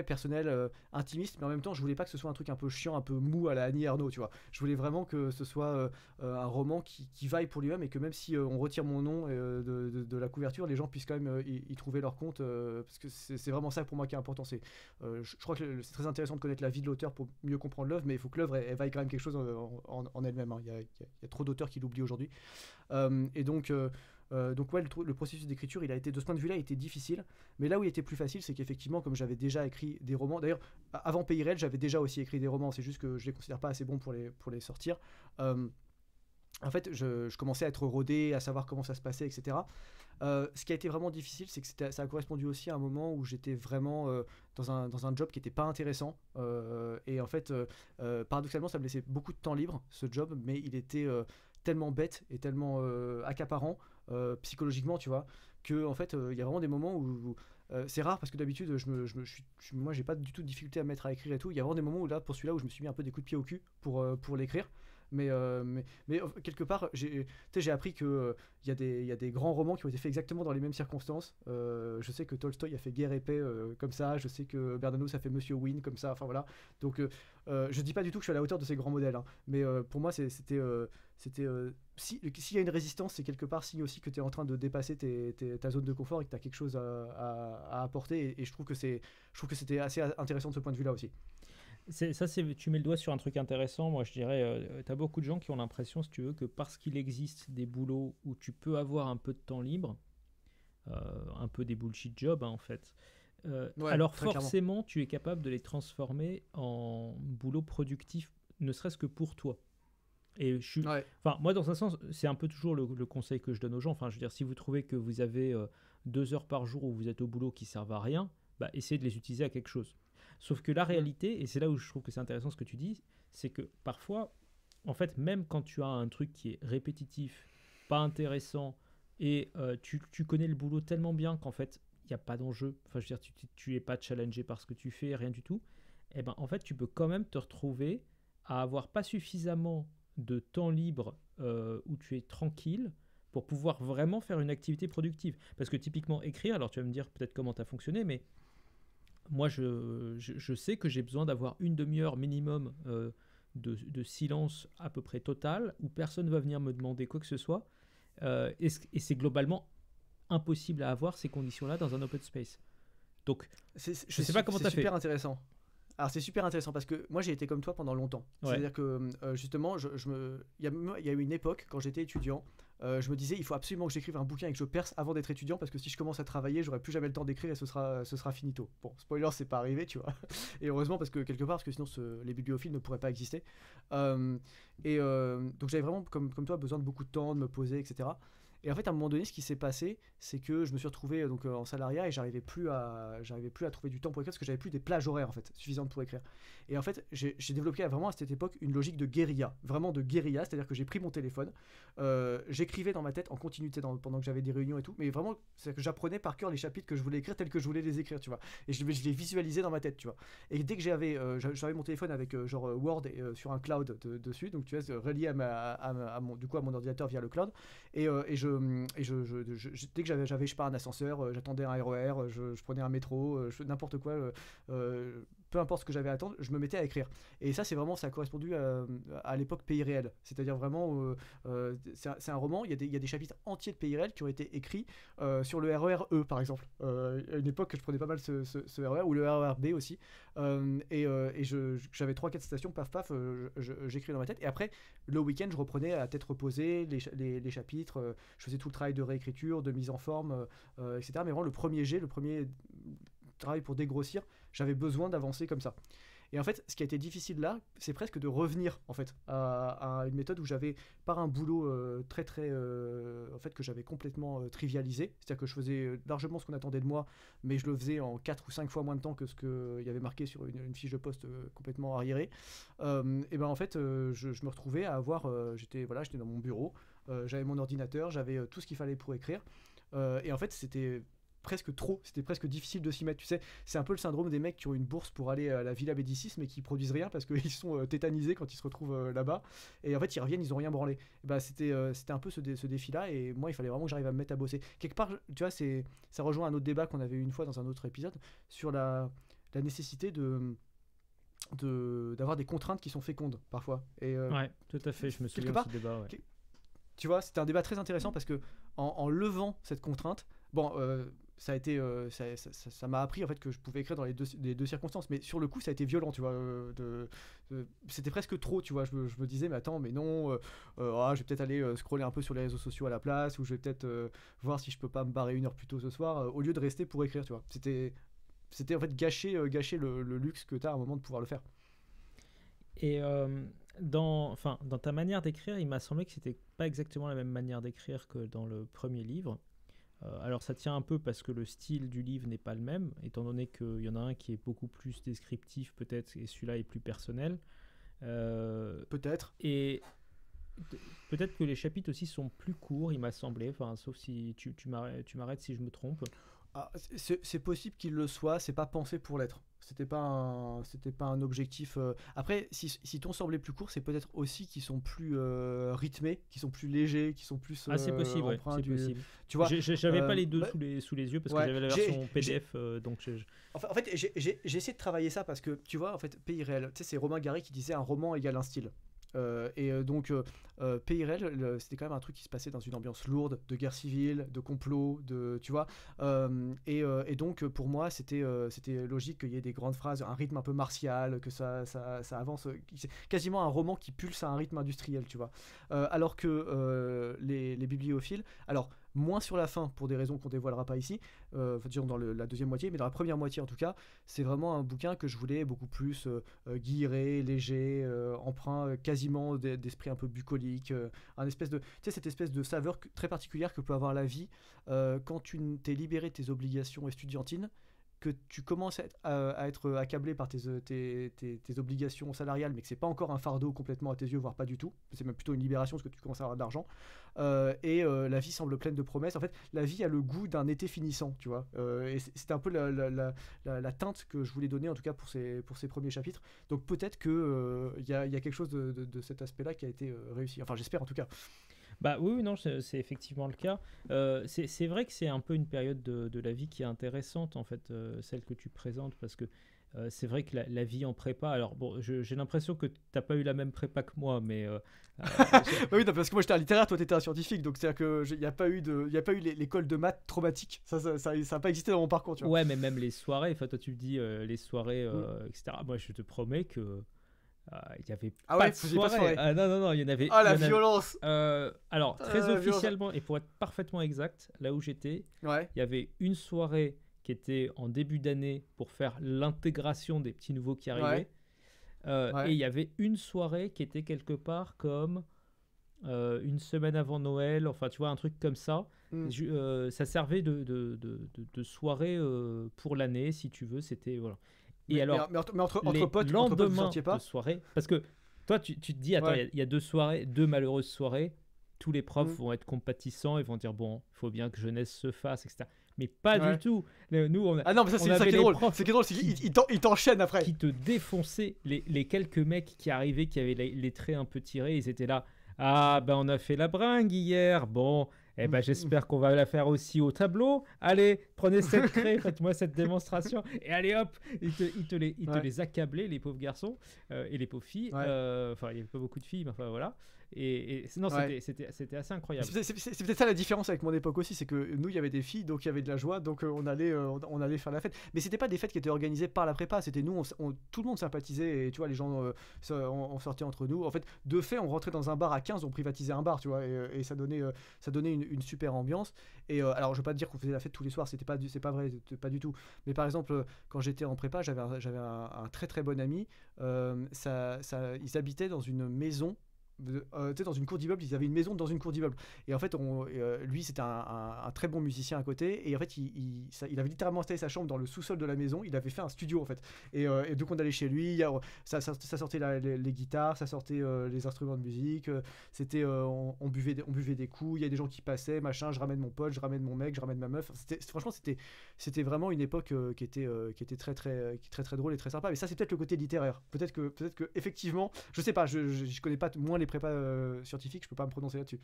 personnel, intimiste, mais en même temps je voulais pas que ce soit un truc un peu chiant, un peu mou à la Annie Ernaux, tu vois. Je voulais vraiment que ce soit un roman qui vaille pour lui-même et que même si on retire mon nom de la couverture, les gens puissent quand même y trouver leur compte, parce que c'est vraiment ça pour moi qui est important. Je crois que c'est très intéressant de connaître la vie de l'auteur pour mieux comprendre l'œuvre, mais il faut que l'œuvre elle vaille quand même quelque chose en elle-même. Hein. Il y a trop d'auteurs qui l'oublient aujourd'hui. Et donc ouais, le processus d'écriture, il a été, de ce point de vue-là, il était difficile. Mais là où il était plus facile, c'est qu'effectivement, comme j'avais déjà écrit des romans, d'ailleurs, avant Pays réel, j'avais déjà aussi écrit des romans, c'est juste que je les considère pas assez bons pour les sortir. En fait, je commençais à être rodé, à savoir comment ça se passait, etc. Ce qui a été vraiment difficile, c'est que ça a correspondu aussi à un moment où j'étais vraiment dans un job qui n'était pas intéressant. Et en fait, paradoxalement, ça me laissait beaucoup de temps libre, ce job, mais il était tellement bête et tellement accaparant psychologiquement, tu vois, que en fait il y a vraiment des moments où c'est rare parce que d'habitude moi j'ai pas du tout de difficulté à me mettre à écrire et tout. Il y a vraiment des moments où là, pour celui-là, où je me suis mis un peu des coups de pied au cul pour l'écrire. Mais quelque part, j'ai appris qu'il y a des grands romans qui ont été faits exactement dans les mêmes circonstances. Je sais que Tolstoï a fait Guerre et Paix comme ça. Je sais que Bernanos a fait Monsieur Wynne comme ça. Enfin voilà. Donc je dis pas du tout que je suis à la hauteur de ces grands modèles. Hein. Mais pour moi, s'il y a une résistance, c'est quelque part signe aussi que tu es en train de dépasser ta zone de confort et que tu as quelque chose à apporter. Et je trouve que c'était assez intéressant de ce point de vue-là aussi. Tu mets le doigt sur un truc intéressant. Moi, je dirais, tu as beaucoup de gens qui ont l'impression, si tu veux, que parce qu'il existe des boulots où tu peux avoir un peu de temps libre, un peu des bullshit jobs, hein, en fait, alors forcément, clairement, tu es capable de les transformer en boulot productif, ne serait-ce que pour toi. Et moi, dans un sens, c'est un peu toujours le conseil que je donne aux gens. Enfin, je veux dire, si vous trouvez que vous avez 2 heures par jour où vous êtes au boulot qui servent à rien, bah, essayez de les utiliser à quelque chose. Sauf que la réalité, et c'est là où je trouve que c'est intéressant ce que tu dis, c'est que parfois, en fait, même quand tu as un truc qui est répétitif, pas intéressant, et tu connais le boulot tellement bien qu'en fait, il n'y a pas d'enjeu, enfin, je veux dire, tu n'es pas challengé par ce que tu fais, rien du tout, et ben en fait, tu peux quand même te retrouver à avoir pas suffisamment de temps libre où tu es tranquille pour pouvoir vraiment faire une activité productive. Parce que typiquement, écrire, alors tu vas me dire peut-être comment tu as fonctionné, mais moi, je sais que j'ai besoin d'avoir une demi-heure minimum de silence à peu près total, où personne ne va venir me demander quoi que ce soit. Et c'est globalement impossible à avoir ces conditions-là dans un open space. Donc, je sais pas comment tu as fait. C'est super intéressant. Alors c'est super intéressant parce que moi j'ai été comme toi pendant longtemps. Ouais. C'est-à-dire que justement, il y a eu une époque quand j'étais étudiant, je me disais il faut absolument que j'écrive un bouquin et que je perce avant d'être étudiant parce que si je commence à travailler, j'aurai plus jamais le temps d'écrire et ce sera finito. Bon, spoiler, c'est pas arrivé, tu vois. Et heureusement parce que quelque part, parce que sinon les bibliophiles ne pourraient pas exister. Donc j'avais vraiment comme toi besoin de beaucoup de temps, de me poser, etc. Et en fait, à un moment donné, ce qui s'est passé, c'est que je me suis retrouvé en salariat et j'arrivais plus à trouver du temps pour écrire parce que j'avais plus des plages horaires en fait suffisantes pour écrire. Et en fait, j'ai développé vraiment à cette époque une logique de guérilla, vraiment de guérilla, c'est-à-dire que j'ai pris mon téléphone, j'écrivais dans ma tête en continuité pendant que j'avais des réunions et tout, mais vraiment, c'est que j'apprenais par cœur les chapitres que je voulais écrire tels que je voulais les écrire, tu vois. Et je les visualisais dans ma tête, tu vois. Et dès que j'avais mon téléphone avec genre Word sur un cloud dessus, donc tu vois, relié à mon ordinateur via le cloud, et dès que j'avais je sais pas un ascenseur, j'attendais un RER, je prenais un métro, n'importe quoi, peu importe ce que j'avais à attendre, je me mettais à écrire. Et ça a correspondu à l'époque Pays réel, c'est-à-dire vraiment c'est un roman, il y a des chapitres entiers de Pays réel qui ont été écrits sur le RER E par exemple, à une époque que je prenais pas mal ce RER ou le RER B aussi, j'avais 3-4 stations, paf, j'écris dans ma tête, et après le week-end je reprenais à tête reposée les chapitres, je faisais tout le travail de réécriture, de mise en forme, etc. Mais vraiment le premier travail pour dégrossir, j'avais besoin d'avancer comme ça. Et en fait, ce qui a été difficile là, c'est presque de revenir en fait à une méthode où j'avais par un boulot en fait que j'avais complètement trivialisé, c'est-à-dire que je faisais largement ce qu'on attendait de moi, mais je le faisais en 4 ou 5 fois moins de temps que ce qu'il y avait marqué sur une fiche de poste complètement arriérée. Et ben en fait, je me retrouvais à avoir, j'étais dans mon bureau, j'avais mon ordinateur, j'avais tout ce qu'il fallait pour écrire, et en fait c'était presque difficile de s'y mettre, tu sais. C'est un peu le syndrome des mecs qui ont une bourse pour aller à la Villa Médicis mais qui produisent rien parce qu'ils sont tétanisés quand ils se retrouvent là-bas, et en fait ils reviennent, ils ont rien branlé. Et bah, c'était un peu ce défi-là, et moi il fallait vraiment que j'arrive à me mettre à bosser quelque part, tu vois. Ça rejoint un autre débat qu'on avait eu une fois dans un autre épisode sur la nécessité d'avoir des contraintes qui sont fécondes parfois, et ouais, tout à fait, je me souviens de ce débat, ouais. Tu vois, c'était un débat très intéressant parce que en levant cette contrainte, bon, ça a été, ça m'a appris en fait que je pouvais écrire dans les deux circonstances, mais sur le coup ça a été violent, tu vois. C'était presque trop, tu vois. Je me disais mais attends, mais non, je vais peut-être aller scroller un peu sur les réseaux sociaux à la place, ou je vais peut-être voir si je peux pas me barrer 1 heure plus tôt ce soir, au lieu de rester pour écrire, tu vois. C'était en fait gâcher le luxe que tu as à un moment de pouvoir le faire. Et dans ta manière d'écrire, il m'a semblé que c'était pas exactement la même manière d'écrire que dans le premier livre. Alors ça tient un peu parce que le style du livre n'est pas le même, étant donné qu'il y en a un qui est beaucoup plus descriptif peut-être, et celui-là est plus personnel. Peut-être. Et peut-être que les chapitres aussi sont plus courts, il m'a semblé, enfin, sauf si tu m'arrêtes si je me trompe. Ah, c'est possible qu'il le soit, c'est pas pensé pour l'être. C'était pas un objectif. Après, si ton semblait plus court, c'est peut-être aussi qu'ils sont plus rythmés, qu'ils sont plus légers, qu'ils sont plus. C'est possible, ouais, c'est possible. Tu vois, j'avais pas les deux sous les yeux parce que j'avais la version PDF, donc. En fait, j'ai essayé de travailler ça parce que tu vois, en fait, Pays réel, tu sais, c'est Romain Gary qui disait un roman égale un style. Donc Pays réel, c'était quand même un truc qui se passait dans une ambiance lourde de guerre civile, de complot, tu vois, et donc pour moi c'était logique qu'il y ait des grandes phrases, un rythme un peu martial, que ça avance, c'est quasiment un roman qui pulse à un rythme industriel, tu vois, alors que les bibliophiles, alors moins sur la fin pour des raisons qu'on dévoilera pas ici, disons dans la deuxième moitié, mais dans la première moitié en tout cas, c'est vraiment un bouquin que je voulais beaucoup plus guilleret, léger, empreint quasiment d'esprit un peu bucolique, un espèce de, tu sais, cette espèce de saveur très particulière que peut avoir la vie quand tu t'es libéré de tes obligations estudiantines, que tu commences à être accablé par tes obligations salariales, mais que c'est pas encore un fardeau complètement à tes yeux, voire pas du tout, c'est même plutôt une libération parce que tu commences à avoir de l'argent, et la vie semble pleine de promesses. En fait, la vie a le goût d'un été finissant, tu vois, et c'était un peu la teinte que je voulais donner, en tout cas pour ces premiers chapitres. Donc peut-être que y a quelque chose de cet aspect-là qui a été réussi, enfin j'espère en tout cas. Bah oui, non, c'est effectivement le cas. C'est vrai que c'est un peu une période de la vie qui est intéressante, en fait, celle que tu présentes, parce que c'est vrai que la vie en prépa, alors bon, j'ai l'impression que t'as pas eu la même prépa que moi, mais Oui, non, parce que moi j'étais un littéraire, toi t'étais un scientifique, donc c'est-à-dire qu'il n'y a pas eu l'école de maths traumatique. Ça a pas existé dans mon parcours, tu vois. ouais, mais même les soirées, enfin toi tu me dis les soirées, Mm. etc. Moi je te promets que il y avait Ah pas ouais, de vous faisiez pas de soirée. soirée. Ah non, non, non, il y en avait. Ah, Il y la en avait violence. alors, très La violence. officiellement, et pour être parfaitement exact, là où j'étais, Ouais, il y avait une soirée qui était en début d'année pour faire l'intégration des petits nouveaux qui ouais, arrivaient. Et ouais. il y avait une soirée qui était quelque part comme une semaine avant Noël, enfin tu vois, un truc comme ça. Mm. Ça servait de soirée pour l'année, si tu veux. C'était. Voilà. Et alors, Mais entre les potes, vous lendemains sortiez de pas? soirée, parce que toi, tu te dis, attends, Ouais. il y a deux soirées, deux malheureuses soirées, tous les profs Mm. vont être compatissants et vont dire, bon, il faut bien que jeunesse se fasse, etc. Mais pas du Ouais. tout. Nous, Ah non, mais ça on c'est ça avait qui est les drôle. profs C'est qui est drôle, c'est qui, qu'ils t'enchaînent après. qui te défonçaient, les quelques mecs qui arrivaient, qui avaient les traits un peu tirés, ils étaient là, ah, ben on a fait la bringue hier, bon, eh ben j'espère qu'on va la faire aussi au tableau. Allez, prenez cette craie, faites-moi cette démonstration. Et allez hop, ils te Ouais. les accablaient, les pauvres garçons et les pauvres filles. Ouais. Enfin, il n'y avait pas beaucoup de filles, mais enfin voilà. Et non, Ouais. c'était assez incroyable. C'est peut-être ça la différence avec mon époque aussi, c'est que nous il y avait des filles, donc il y avait de la joie, donc on allait faire la fête. Mais c'était pas des fêtes qui étaient organisées par la prépa, c'était nous, tout le monde sympathisait, et tu vois, les gens on sortait entre nous. En fait, de fait, on rentrait dans un bar à 15, on privatisait un bar, tu vois, et ça donnait une super ambiance. Et alors, je veux pas te dire qu'on faisait la fête tous les soirs, c'est pas vrai, pas du tout. Mais par exemple, quand j'étais en prépa, j'avais un très très bon ami, ils habitaient dans une maison tu sais, dans une cour d'immeuble, ils avaient une maison dans une cour d'immeuble. Et en fait, lui, c'était un très bon musicien à côté. Et en fait, il avait littéralement installé sa chambre dans le sous-sol de la maison. Il avait fait un studio, en fait. Et donc, on allait chez lui. Ça sortait les guitares, ça sortait les instruments de musique. On buvait des coups. Il y a des gens qui passaient, machin. Je ramène mon pote, je ramène mon mec, je ramène ma meuf. Franchement, c'était vraiment une époque qui était très, très, très, très drôle et très sympa. Mais ça, c'est peut-être le côté littéraire. Peut-être que effectivement, je sais pas, je connais pas moins les prépas scientifiques, je peux pas me prononcer là-dessus.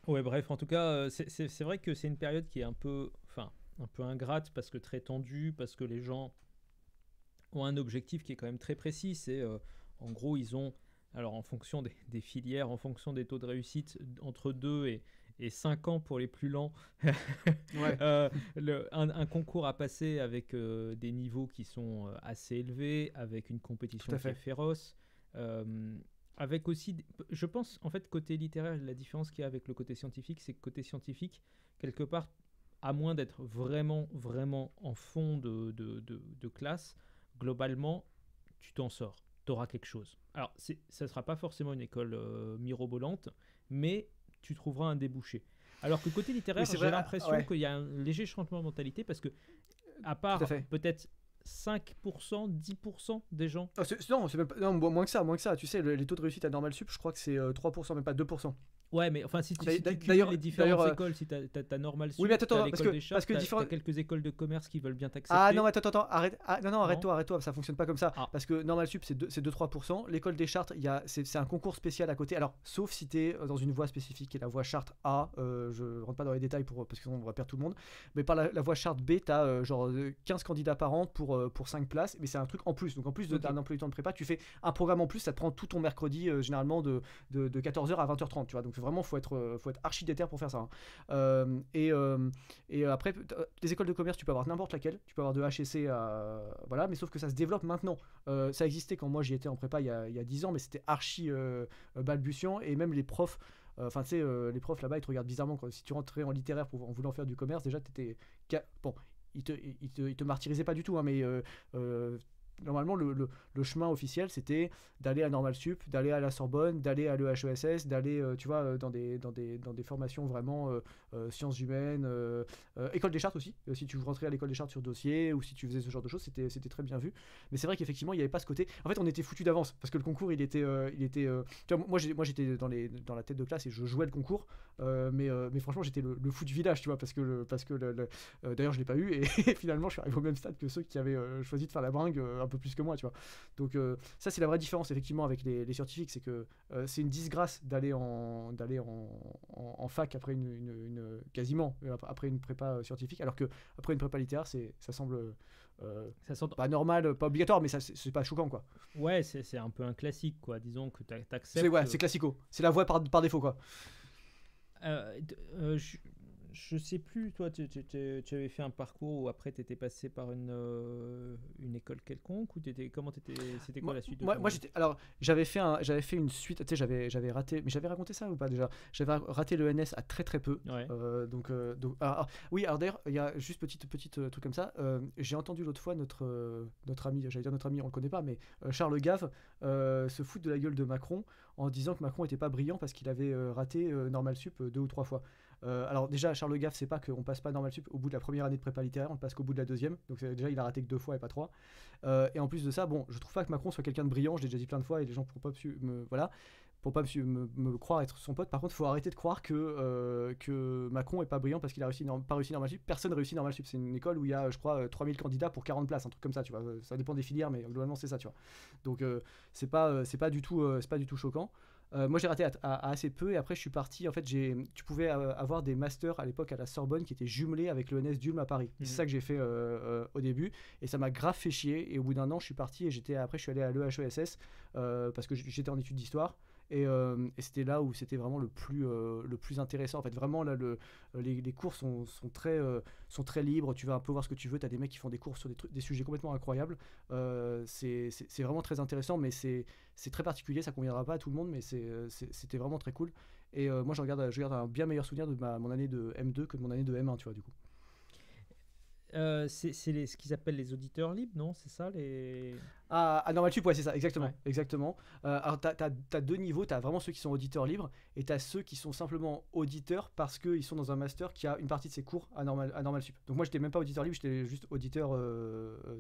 Ouais, bref, en tout cas, c'est vrai que c'est une période qui est un peu ingrate parce que très tendue, parce que les gens ont un objectif qui est quand même très précis. C'est en gros, ils ont, alors en fonction des filières, en fonction des taux de réussite, entre 2 et 5 ans pour les plus lents, Ouais, un concours à passer avec des niveaux qui sont assez élevés, avec une tout compétition à qui est fait. féroce. euh, Avec aussi, je pense, en fait, côté littéraire, la différence qu'il y a avec le côté scientifique, c'est que côté scientifique, quelque part, à moins d'être vraiment, vraiment en fond de classe, globalement, tu t'en sors, tu auras quelque chose. Alors, ça ne sera pas forcément une école mirobolante, mais tu trouveras un débouché. Alors que côté Oui, littéraire, c'est j'ai vrai. l'impression Ouais, qu'il y a un léger changement de mentalité parce que, à tout à part fait. peut-être 5%, 10% des gens. Non, c'est même pas, non, moins que ça, moins que ça. Tu sais, les taux de réussite à Normal Sup, je crois que c'est 3%, même pas 2%. Ouais, mais enfin, si tu cumules D'ailleurs, les différentes écoles, si t'as Normal oui, mais Sup, t'as attends, l'école des parce chartes, que t'as différents. quelques écoles de commerce qui veulent bien Ah non, t'accepter. attends, arrête. Ah, non, Non? arrête-toi, ça fonctionne pas comme ça. Ah, Parce que Normal Sup, c'est 2-3%. L'école des chartes, c'est un concours spécial à côté. Alors, sauf si t'es dans une voie spécifique, qui est la voie charte A. Je rentre pas dans les détails parce qu'on va perdre tout le monde. Mais par la voie charte B, t'as genre 15 candidats par an pour 5 places. Mais c'est un truc en plus. Donc, en plus ok. d'un emploi du temps de prépa, tu fais un programme en plus. Ça te prend tout ton mercredi, généralement de 14h à 20h30. Tu vois. Donc, vraiment, faut être archi déter pour faire ça. Hein. Et après, les écoles de commerce, tu peux avoir n'importe laquelle. Tu peux avoir de HEC à. Voilà, mais sauf que ça se développe maintenant. Ça existait quand moi j'y étais en prépa il y a 10 ans, mais c'était archi balbutiant. Et même les profs. Enfin, tu sais, les profs là-bas, ils te regardent bizarrement. Quoi. Si tu rentrais en littéraire en voulant faire du commerce, déjà, t'étais. Bon, ils te martyrisaient pas du tout, hein, mais normalement, le chemin officiel, c'était d'aller à Normal Sup, d'aller à la Sorbonne, d'aller à l'EHESS, d'aller, tu vois, dans des formations vraiment sciences humaines, école des chartes aussi. Si tu rentrais à l'école des chartes sur dossier ou si tu faisais ce genre de choses, c'était très bien vu. Mais c'est vrai qu'effectivement, il n'y avait pas ce côté. En fait, on était foutu d'avance parce que le concours, il était. Tu vois, moi, j'étais dans la tête de classe et je jouais le concours, mais franchement, j'étais le fou du village, tu vois, parce que d'ailleurs, je l'ai pas eu et finalement, je suis arrivé au même stade que ceux qui avaient choisi de faire la bringue un peu plus que moi, tu vois. Donc ça, c'est la vraie différence effectivement avec les scientifiques, c'est que c'est une disgrâce d'aller en fac après quasiment après une prépa scientifique, alors que après une prépa littéraire, ça semble Ça s'entend. pas normal, pas obligatoire, mais ça, c'est pas choquant, quoi. Ouais, c'est un peu un classique, quoi. Disons que t'acceptes. C'est classico. C'est la voie par défaut, quoi. Je sais plus, toi, tu avais fait un parcours où après tu étais passé par une école quelconque ou c'était quoi la suite de ton... Alors j'avais fait une suite, tu sais, j'avais raté, mais j'avais raconté ça ou pas déjà? J'avais raté le NS à très très peu. Ouais. Oui, alors d'ailleurs, il y a juste petite truc comme ça. J'ai entendu l'autre fois notre ami, j'allais dire notre ami, on le connaît pas, mais Charles Gave se foutre de la gueule de Macron en disant que Macron était pas brillant parce qu'il avait raté Normal Sup 2 ou 3 fois. Alors déjà, Charles Gave, c'est pas qu'on passe pas Normal Sup au bout de la première année de prépa littéraire, on le passe qu'au bout de la deuxième. Donc déjà, il a raté que 2 fois et pas 3. Et en plus de ça, bon, je trouve pas que Macron soit quelqu'un de brillant, je l'ai déjà dit plein de fois et les gens pourront pas me croire être son pote. Par contre, il faut arrêter de croire que Macron est pas brillant parce qu'il a pas réussi Normal Sup. Personne réussit Normal Sup. C'est une école où il y a, je crois, 3000 candidats pour 40 places, un truc comme ça, tu vois. Ça dépend des filières, mais globalement, c'est ça, tu vois. Donc, c'est pas du tout choquant. Moi j'ai raté à assez peu et après je suis parti. En fait, tu pouvais avoir des masters à l'époque à la Sorbonne qui étaient jumelés avec le NS d'Ulm à Paris. C'est ça que j'ai fait au début et ça m'a grave fait chier. Et au bout d'un an, je suis parti et après je suis allé à l'EHESS parce que j'étais en études d'histoire. Et c'était là où c'était vraiment le plus intéressant. En fait, vraiment, là, les cours sont très libres. Tu vas un peu voir ce que tu veux. Tu as des mecs qui font des cours sur des sujets complètement incroyables. C'est vraiment très intéressant, mais c'est très particulier. Ça conviendra pas à tout le monde, mais c'était vraiment très cool. Et moi, je garde un bien meilleur souvenir de mon année de M2 que de mon année de M1, tu vois, du coup. C'est ce qu'ils appellent les auditeurs libres, non? C'est ça les... Normal Sup, ouais, c'est ça, exactement. Ouais. Exactement. Alors, t'as deux niveaux. T'as vraiment ceux qui sont auditeurs libres et t'as ceux qui sont simplement auditeurs parce qu'ils sont dans un master qui a une partie de ses cours à Normal Sup. Donc, moi, j'étais même pas auditeur libre, j'étais juste auditeur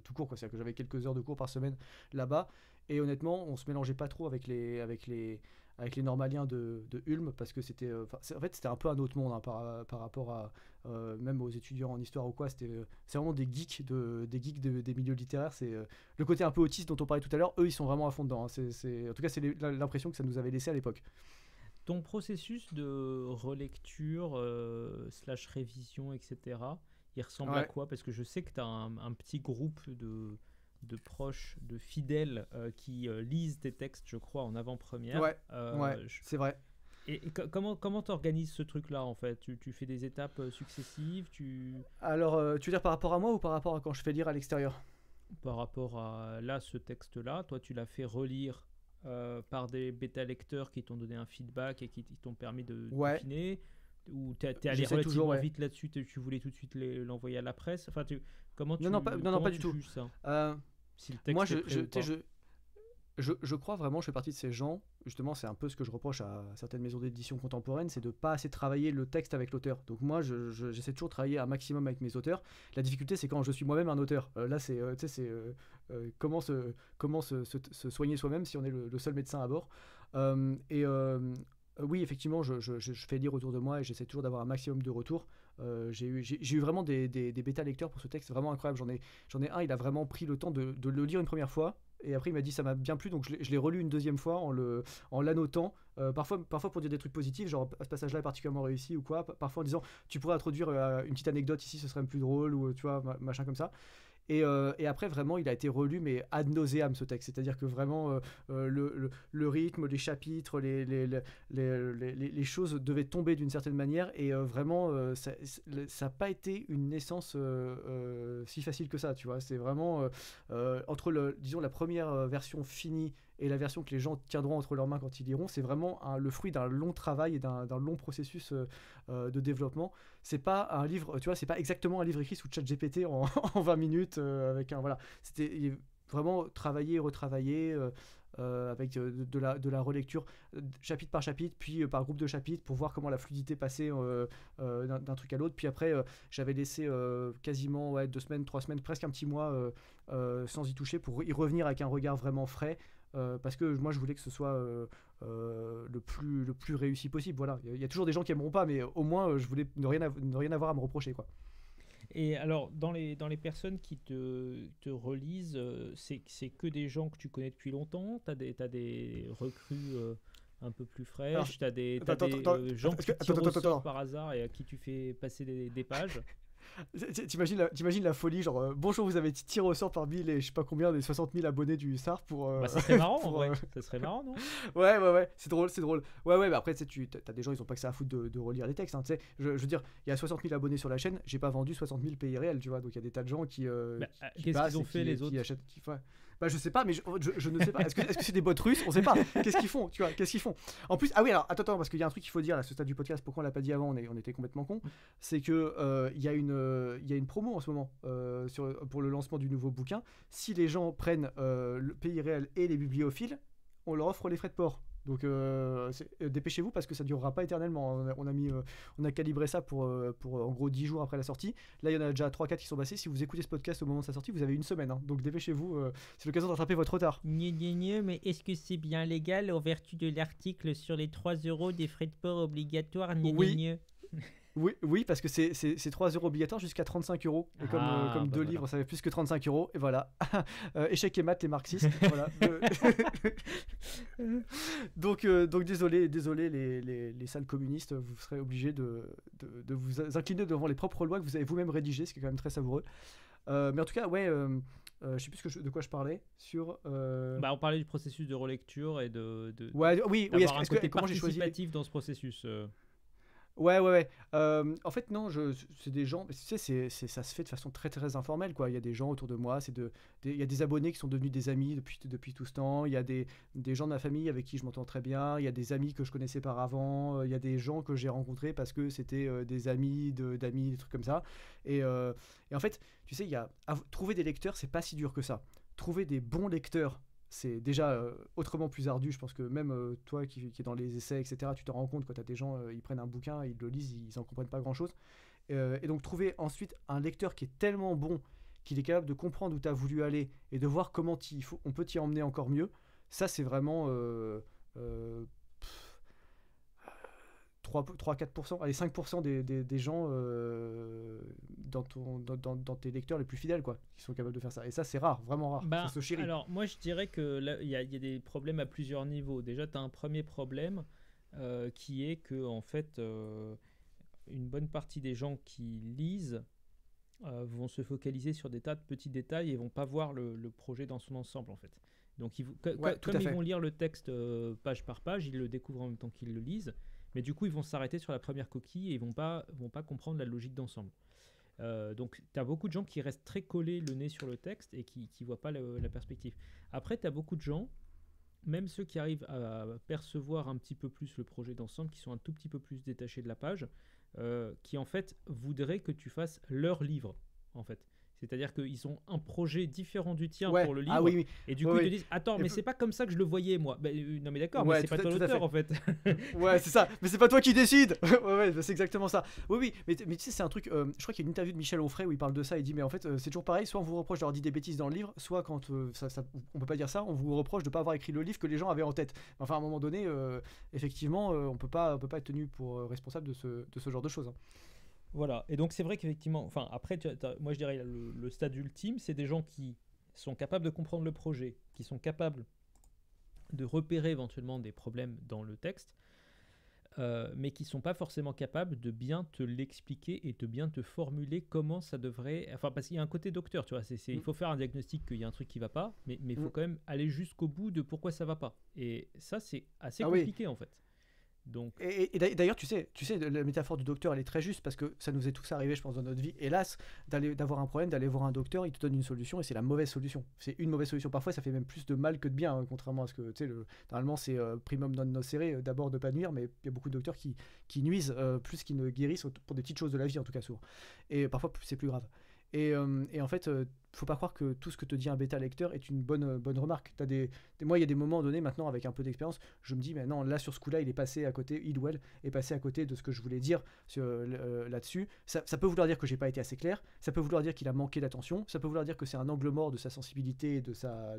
tout court, quoi. C'est-à-dire que j'avais quelques heures de cours par semaine là-bas. Et honnêtement, on se mélangeait pas trop avec les normaliens de Ulm parce que c'était en fait c'était un peu un autre monde, hein, par rapport à même aux étudiants en histoire ou quoi. C'est vraiment des geeks des milieux littéraires. C'est le côté un peu autiste dont on parlait tout à l'heure. Eux, ils sont vraiment à fond dedans, hein. En tout cas, c'est l'impression que ça nous avait laissé à l'époque. Ton processus de relecture, slash révision, etc., il ressemble à quoi? Parce que je sais que tu as un petit groupe de proches, de fidèles qui lisent tes textes, je crois, en avant-première. Ouais, c'est vrai. Et comment t'organises ce truc-là, en fait? Tu fais des étapes successives? Alors, tu veux dire par rapport à moi ou par rapport à quand je fais lire à l'extérieur? Par rapport à là, ce texte-là, toi, tu l'as fait relire par des bêta-lecteurs qui t'ont donné un feedback et qui t'ont permis de peaufiner, ou t'es allé relativement vite là-dessus, tu voulais tout de suite l'envoyer à la presse? Enfin, comment tu pas du tout. Ça si le texte moi, est je crois vraiment, je fais partie de ces gens, justement, c'est un peu ce que je reproche à certaines maisons d'édition contemporaines, c'est de pas assez travailler le texte avec l'auteur. Donc moi, j'essaie toujours de travailler un maximum avec mes auteurs. La difficulté, c'est quand je suis moi-même un auteur. Là, c'est comment se soigner soi-même si on est le seul médecin à bord. Oui, effectivement, je fais lire autour de moi et j'essaie toujours d'avoir un maximum de retours. J'ai eu vraiment des bêta-lecteurs pour ce texte vraiment incroyable. J'en ai un, il a vraiment pris le temps de le lire une première fois. Et après, il m'a dit ça m'a bien plu, donc je l'ai relu une deuxième fois en l'annotant. Parfois pour dire des trucs positifs, genre ce passage-là est particulièrement réussi ou quoi. Parfois en disant tu pourrais introduire une petite anecdote ici, ce serait plus drôle, ou tu vois, machin comme ça. Et après, vraiment, il a été relu, mais ad nauseam, ce texte. C'est-à-dire que vraiment, le rythme, les chapitres, les choses devaient tomber d'une certaine manière. Et vraiment, ça n'a pas été une naissance si facile que ça, tu vois. C'est vraiment, entre, disons, la première version finie et la version que les gens tiendront entre leurs mains quand ils liront, c'est vraiment le fruit d'un long travail et d'un long processus de développement. C'est pas un livre, tu vois, c'est pas exactement un livre écrit sous ChatGPT en 20 minutes avec un, voilà. C'était vraiment travailler, retravailler avec de la relecture chapitre par chapitre, puis par groupe de chapitres pour voir comment la fluidité passait d'un truc à l'autre. Puis après, j'avais laissé quasiment 2 semaines, 3 semaines, presque un petit mois sans y toucher pour y revenir avec un regard vraiment frais. Parce que moi je voulais que ce soit le plus réussi possible. Voilà. Il y a toujours des gens qui aimeront pas, mais au moins je voulais ne rien avoir à me reprocher, quoi. Et alors dans les personnes qui te relisent, c'est que des gens que tu connais depuis longtemps? T'as des recrues un peu plus fraîches? T'as des gens qui tirent au sort par hasard et à qui tu fais passer des pages? T'imagines la folie, genre bonjour, vous avez été tiré au sort parmi les je sais pas combien des 60 000 abonnés du SAR pour. Bah, ça serait marrant en vrai. Ça serait marrant, non? Ouais, c'est drôle. Ouais, bah après, tu sais, t'as des gens, ils ont pas que ça à foutre de relire les textes. Hein, tu sais, je veux dire, il y a 60 000 abonnés sur la chaîne, j'ai pas vendu 60 000 pays réels, tu vois. Donc il y a des tas de gens qui. Bah, qui qu'est-ce passent qu'ils ont et fait les autres? qui achètent. Bah, je sais pas, mais je ne sais pas. Est-ce que c'est des bots russes? On sait pas. Qu'est-ce qu'ils font, tu vois? Qu'est-ce qu'ils font? En plus, ah oui, alors attends, parce qu'il y a un truc qu'il faut dire à ce stade du podcast, pourquoi on l'a pas dit avant, on était complètement con. C'est que il y a une promo en ce moment pour le lancement du nouveau bouquin. Si les gens prennent le pays réel et les bibliophiles, on leur offre les frais de port. Donc dépêchez-vous parce que ça durera pas éternellement. On a calibré ça pour en gros 10 jours après la sortie. Là il y en a déjà 3-4 qui sont passés. Si vous écoutez ce podcast au moment de sa sortie, vous avez une semaine. Hein. Donc dépêchez-vous, c'est l'occasion de rattraper votre retard. Mais est-ce que c'est bien légal en vertu de l'article sur les 3 € des frais de port obligatoires? Oui. Oui, parce que c'est 3 € obligatoires jusqu'à 35 €. Et comme deux livres, ça fait plus que 35 €. Et voilà. Échec et maths, les marxistes. Voilà. Donc désolé les salles communistes, vous serez obligés de vous incliner devant les propres lois que vous avez vous-même rédigées, ce qui est quand même très savoureux. Mais en tout cas, ouais, je sais plus de quoi je parlais. Bah, on parlait du processus de relecture et de ouais, oui, d'avoir un côté comment j'ai choisi participatif dans ce processus. Ouais. En fait, non, c'est des gens, tu sais, ça se fait de façon très très informelle, quoi. Il y a des gens autour de moi, il y a des abonnés qui sont devenus des amis depuis tout ce temps. Il y a des gens de ma famille avec qui je m'entends très bien. Il y a des amis que je connaissais par avant. Il y a des gens que j'ai rencontrés parce que c'était des amis d'amis, des trucs comme ça. Et en fait, tu sais, trouver des lecteurs, c'est pas si dur que ça. Trouver des bons lecteurs, c'est déjà autrement plus ardu. Je pense que même toi qui est dans les essais, etc., tu te rends compte quand tu as des gens, ils prennent un bouquin, ils le lisent, ils en comprennent pas grand-chose. Et donc trouver ensuite un lecteur qui est tellement bon qu'il est capable de comprendre où tu as voulu aller et de voir comment on peut t'y emmener encore mieux, ça c'est vraiment 3-4%, allez 5% des gens dans tes lecteurs les plus fidèles, quoi, qui sont capables de faire ça. Et ça c'est rare, vraiment rare. Bah, Ça se chérit. alors moi je dirais que il y a des problèmes à plusieurs niveaux. Déjà tu as un premier problème qui est que en fait une bonne partie des gens qui lisent vont se focaliser sur des tas de petits détails et vont pas voir le projet dans son ensemble en fait. Donc comme ils vont lire le texte page par page, ils le découvrent en même temps qu'ils le lisent, mais du coup ils vont s'arrêter sur la première coquille et ils vont pas comprendre la logique d'ensemble. Donc tu as beaucoup de gens qui restent très collés le nez sur le texte et qui voient pas la perspective. Après tu as beaucoup de gens, même ceux qui arrivent à percevoir un petit peu plus le projet d'ensemble, qui sont un tout petit peu plus détachés de la page, qui en fait voudraient que tu fasses leur livre en fait. C'est-à-dire qu'ils ont un projet différent du tien pour le livre. Ah oui. Et du coup, ils te disent attends, mais c'est pas comme ça que je le voyais, moi. Non, mais d'accord, mais c'est pas toi l'auteur, en fait. Ouais, c'est ça. Mais c'est pas toi qui décide. ouais, c'est exactement ça. Oui. Mais tu sais, c'est un truc. Je crois qu'il y a une interview de Michel Onfray où il parle de ça. Il dit mais en fait, c'est toujours pareil. Soit on vous reproche d'avoir dit des bêtises dans le livre, soit quand on peut pas dire ça, on vous reproche de pas avoir écrit le livre que les gens avaient en tête. Enfin, à un moment donné, effectivement, on peut pas être tenu pour responsable de ce genre de choses. Hein. Voilà, et donc c'est vrai qu'effectivement, enfin après, moi je dirais le stade ultime, c'est des gens qui sont capables de comprendre le projet, qui sont capables de repérer éventuellement des problèmes dans le texte, mais qui ne sont pas forcément capables de bien te l'expliquer et de bien te formuler comment ça devrait... Enfin, parce qu'il y a un côté docteur, tu vois, il faut faire un diagnostic qu'il y a un truc qui ne va pas, mais il faut quand même aller jusqu'au bout de pourquoi ça ne va pas. Et ça, c'est assez compliqué en fait. Donc... Et d'ailleurs, tu sais, la métaphore du docteur, elle est très juste parce que ça nous est tous arrivé, je pense, dans notre vie. Hélas, d'avoir un problème, d'aller voir un docteur, il te donne une solution et c'est la mauvaise solution. C'est une mauvaise solution. Parfois, ça fait même plus de mal que de bien, hein, contrairement à ce que, tu sais, normalement, c'est primum non nocere, d'abord de pas nuire, mais il y a beaucoup de docteurs qui nuisent plus qu'ils ne guérissent pour des petites choses de la vie, en tout cas, souvent. Et parfois, c'est plus grave. Et en fait, faut pas croire que tout ce que te dit un bêta lecteur est une bonne remarque. Moi, il y a des moments donnés maintenant avec un peu d'expérience, je me dis mais non, là sur ce coup-là, il est passé à côté de ce que je voulais dire là-dessus. Ça peut vouloir dire que j'ai pas été assez clair, ça peut vouloir dire qu'il a manqué d'attention, ça peut vouloir dire que c'est un angle mort de sa sensibilité et de sa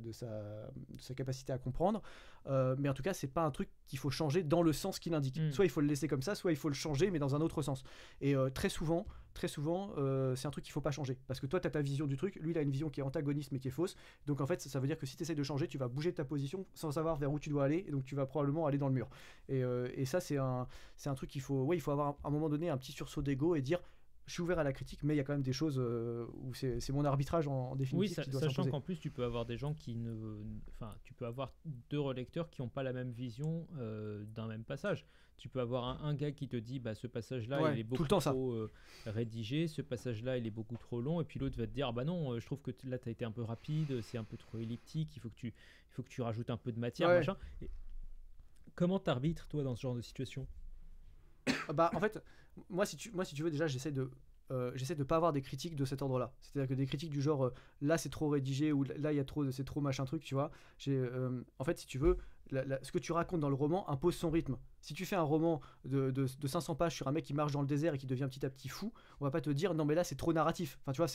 capacité à comprendre. Mais en tout cas, c'est pas un truc qu'il faut changer dans le sens qu'il indique. Soit il faut le laisser comme ça, soit il faut le changer mais dans un autre sens. Et très souvent, c'est un truc qu'il faut pas changer parce que toi tu as ta vision du truc, lui il a une vision qui est antagoniste mais qui est fausse, donc en fait ça veut dire que si tu essaies de changer, tu vas bouger de ta position sans savoir vers où tu dois aller et donc tu vas probablement aller dans le mur. Et ça c'est un truc qu'il faut avoir à un moment donné un petit sursaut d'ego et dire je suis ouvert à la critique, mais il y a quand même des choses où c'est mon arbitrage en Oui, définitive qui doit sachant s'imposer. qu'en plus, tu peux avoir des gens qui ne. Enfin, tu peux avoir deux relecteurs qui n'ont pas la même vision d'un même passage. Tu peux avoir un gars qui te dit bah, ce passage-là, Ouais, il est tout beaucoup le temps, ça. trop rédigé, ce passage-là, il est beaucoup trop long, et puis l'autre va te dire ah bah non, je trouve que là, tu as été un peu rapide, c'est un peu trop elliptique, il faut que tu rajoutes un peu de matière, Ouais. machin. Et comment t'arbitres, toi, dans ce genre de situation? Bah, en fait, moi, si tu veux, déjà, j'essaie de pas avoir des critiques de cet ordre-là. C'est-à-dire que des critiques du genre là c'est trop rédigé ou là il y a trop c'est trop machin truc, tu vois. En fait, si tu veux, ce que tu racontes dans le roman impose son rythme. Si tu fais un roman de 500 pages sur un mec qui marche dans le désert et qui devient petit à petit fou, on va pas te dire non mais là c'est trop narratif. Enfin tu vois,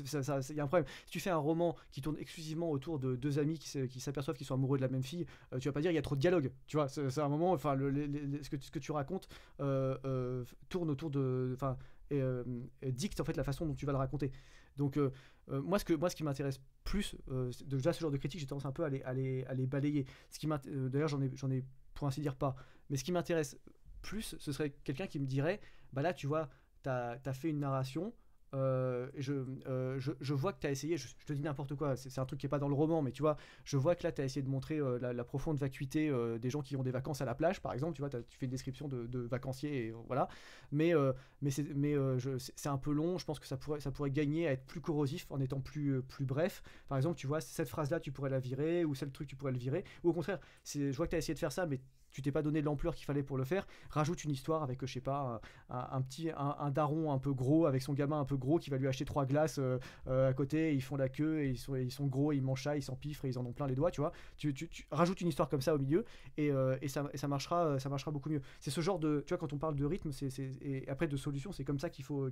il y a un problème. Si tu fais un roman qui tourne exclusivement autour de deux amis qui s'aperçoivent qu'ils sont amoureux de la même fille, tu vas pas dire il y a trop de dialogue. Tu vois, c'est un moment. Enfin ce que tu racontes tourne autour de. Enfin dicte en fait la façon dont tu vas le raconter. Donc moi ce qui m'intéresse plus, déjà ce genre de critique, j'ai tendance un peu à les balayer. D'ailleurs j'en ai pour ainsi dire pas. Mais ce qui m'intéresse plus, ce serait quelqu'un qui me dirait, bah là tu vois, t'as fait une narration. Je vois que tu as essayé, je te dis n'importe quoi, c'est un truc qui est pas dans le roman, mais tu vois, je vois que là tu as essayé de montrer la profonde vacuité des gens qui ont des vacances à la plage, par exemple, tu vois, tu fais une description de vacanciers, et voilà, mais c'est un peu long, je pense que ça pourrait gagner à être plus corrosif en étant plus bref. Par exemple, tu vois, cette phrase-là, tu pourrais la virer, ou celle truc, tu pourrais le virer, ou au contraire, je vois que tu as essayé de faire ça, mais tu t'es pas donné l'ampleur qu'il fallait pour le faire, rajoute une histoire avec, je sais pas, un daron un peu gros avec son gamin un peu gros qui va lui acheter 3 glaces à côté, et ils font la queue et ils sont gros, ils mangent ça, ils s'empiffrent et ils en ont plein les doigts, tu vois. Tu rajoutes une histoire comme ça au milieu et ça marchera beaucoup mieux. C'est ce genre de, tu vois, quand on parle de rythme, et après de solution, c'est comme ça qu'il faut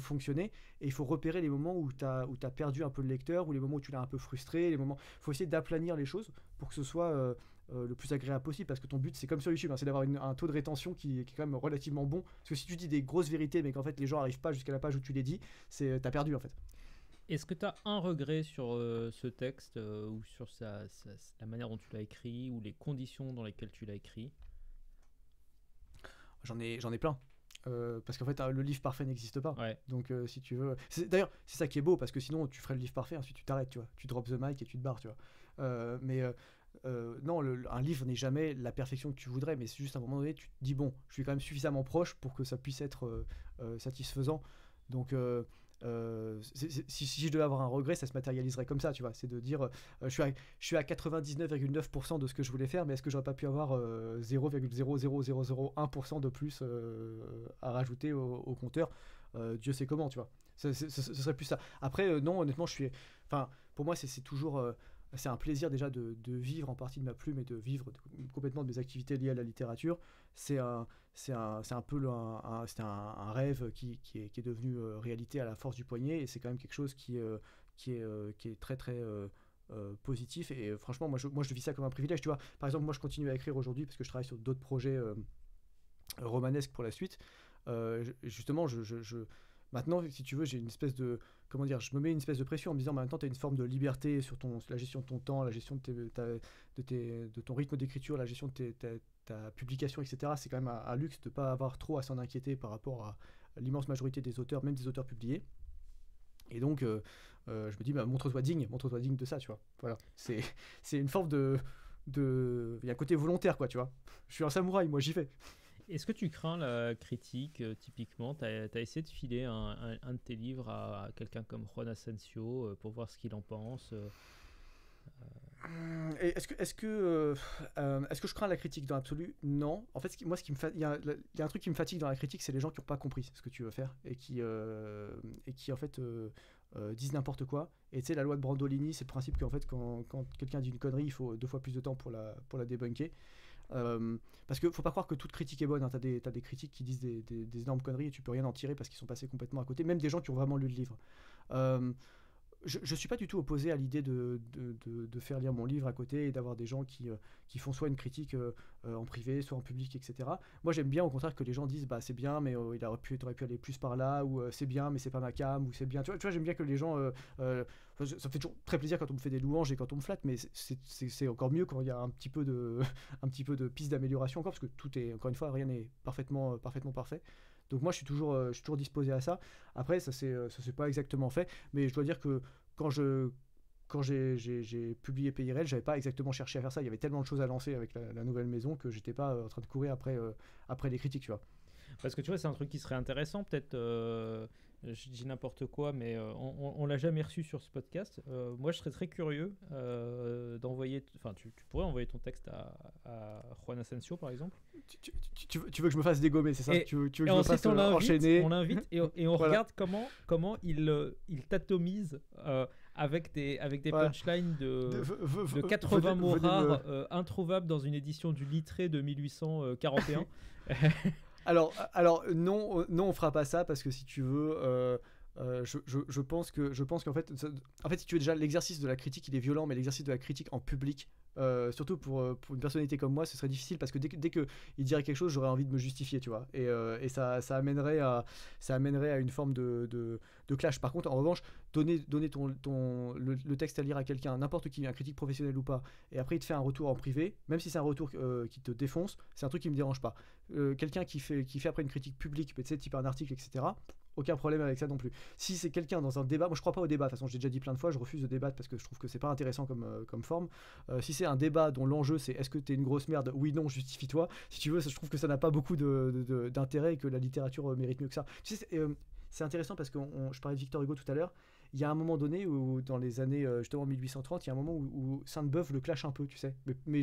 fonctionner, et il faut repérer les moments où t'as perdu un peu le lecteur, ou les moments où tu l'as un peu frustré, faut essayer d'aplanir les choses pour que ce soit le plus agréable possible, parce que ton but c'est comme sur YouTube, hein, c'est d'avoir un taux de rétention qui est quand même relativement bon, parce que si tu dis des grosses vérités mais qu'en fait les gens arrivent pas jusqu'à la page où tu les dis, t'as perdu en fait. Est-ce que tu as un regret sur ce texte ou sur la manière dont tu l'as écrit ou les conditions dans lesquelles tu l'as écrit? J'en ai plein. Parce qu'en fait le livre parfait n'existe pas. Ouais. Donc si tu veux, d'ailleurs c'est ça qui est beau, parce que sinon tu ferais le livre parfait, ensuite tu t'arrêtes, tu vois, tu drops the mic et tu te barres, tu vois. Non, un livre n'est jamais la perfection que tu voudrais, mais c'est juste à un moment donné tu te dis bon, je suis quand même suffisamment proche pour que ça puisse être satisfaisant. Donc si je devais avoir un regret, ça se matérialiserait comme ça, tu vois. C'est de dire je suis à 99,9% de ce que je voulais faire, mais est-ce que j'aurais pas pu avoir 0,00001% de plus à rajouter au compteur. Dieu sait comment, tu vois. Ce serait plus ça. Après, non, honnêtement, enfin, pour moi, c'est toujours. C'est un plaisir déjà de vivre en partie de ma plume et de vivre complètement de mes activités liées à la littérature. C'est un peu c'était un rêve qui est devenu réalité à la force du poignet, et c'est quand même quelque chose qui est très très positif, et franchement moi je vis ça comme un privilège, tu vois. Par exemple, moi je continue à écrire aujourd'hui parce que je travaille sur d'autres projets romanesques pour la suite. Justement, maintenant, si tu veux, j'ai une espèce de, comment dire, je me mets une espèce de pression en me disant, bah, maintenant tu as une forme de liberté sur la gestion de ton temps, la gestion de ton rythme d'écriture, la gestion de ta publication, etc. C'est quand même un luxe de ne pas avoir trop à s'en inquiéter par rapport à l'immense majorité des auteurs, même des auteurs publiés. Et donc je me dis, bah, montre-toi digne de ça, tu vois. Voilà, c'est une forme il y a un côté volontaire, quoi, tu vois. Je suis un samouraï, moi j'y vais. Est-ce que tu crains la critique, typiquement? Tu as essayé de filer un de tes livres à quelqu'un comme Juan Asensio pour voir ce qu'il en pense Et est-ce que je crains la critique? Dans l'absolu, non. En fait, il y a un truc qui me fatigue dans la critique, c'est les gens qui n'ont pas compris ce que tu veux faire et qui en fait disent n'importe quoi. Et tu sais, la loi de Brandolini, c'est le principe qu'en fait, quand quelqu'un dit une connerie, il faut 2 fois plus de temps pour la débunker. Parce que faut pas croire que toute critique est bonne, hein. T'as des critiques qui disent des énormes conneries et tu peux rien en tirer parce qu'ils sont passés complètement à côté, même des gens qui ont vraiment lu le livre. Je suis pas du tout opposé à l'idée de faire lire mon livre à côté et d'avoir des gens qui font soit une critique en privé, soit en public, etc. Moi j'aime bien au contraire que les gens disent bah c'est bien, mais t'aurais pu aller plus par là, ou c'est bien mais c'est pas ma cam, ou c'est bien. Tu vois, j'aime bien que les gens ça fait toujours très plaisir quand on me fait des louanges et quand on me flatte, mais c'est encore mieux quand il y a un petit peu de piste d'amélioration encore, parce que tout est, encore une fois, rien n'est parfaitement parfait. Donc moi, je suis toujours disposé à ça. Après, ça s'est pas exactement fait, mais je dois dire que quand j'ai publié PIRL, j'avais pas exactement cherché à faire ça. Il y avait tellement de choses à lancer avec la nouvelle maison que j'étais pas en train de courir après les critiques, tu vois. Parce que tu vois, c'est un truc qui serait intéressant, peut-être. Je dis n'importe quoi, mais on l'a jamais reçu sur ce podcast. Moi, je serais très curieux d'envoyer. Enfin, tu pourrais envoyer ton texte à Juan Asensio, par exemple. Tu veux que je me fasse dégommer, c'est ça? Et- Tu veux Et que je me ensuite, fasse on enchaîner? l'invite et on Voilà. regarde comment il t'atomise avec des Ouais. punchlines de 80 Venez mots me- rares introuvables dans une édition du Littré de 1841. Alors non, non, on fera pas ça parce que si tu veux, je pense qu'en fait, si tu veux déjà l'exercice de la critique, il est violent, mais l'exercice de la critique en public, surtout pour une personnalité comme moi, ce serait difficile parce que dès que il dirait quelque chose, j'aurais envie de me justifier, tu vois, et ça amènerait à une forme de clash. Par contre, en revanche, donner le texte à lire à quelqu'un, n'importe qui, un critique professionnel ou pas, et après il te fait un retour en privé, même si c'est un retour qui te défonce, c'est un truc qui me dérange pas. Quelqu'un qui fait après une critique publique, tu sais, type un article, etc. Aucun problème avec ça non plus. Si c'est quelqu'un dans un débat, moi je crois pas au débat, de toute façon j'ai déjà dit plein de fois, je refuse de débattre parce que je trouve que c'est pas intéressant comme forme. Si c'est un débat dont l'enjeu c'est est-ce que t'es une grosse merde, oui, non, justifie-toi. Si tu veux, je trouve que ça n'a pas beaucoup d'intérêt et que la littérature mérite mieux que ça. Tu sais, c'est intéressant parce que je parlais de Victor Hugo tout à l'heure. Il y a un moment donné où, dans les années justement 1830, il y a un moment où Sainte-Beuve le clash un peu, tu sais, mais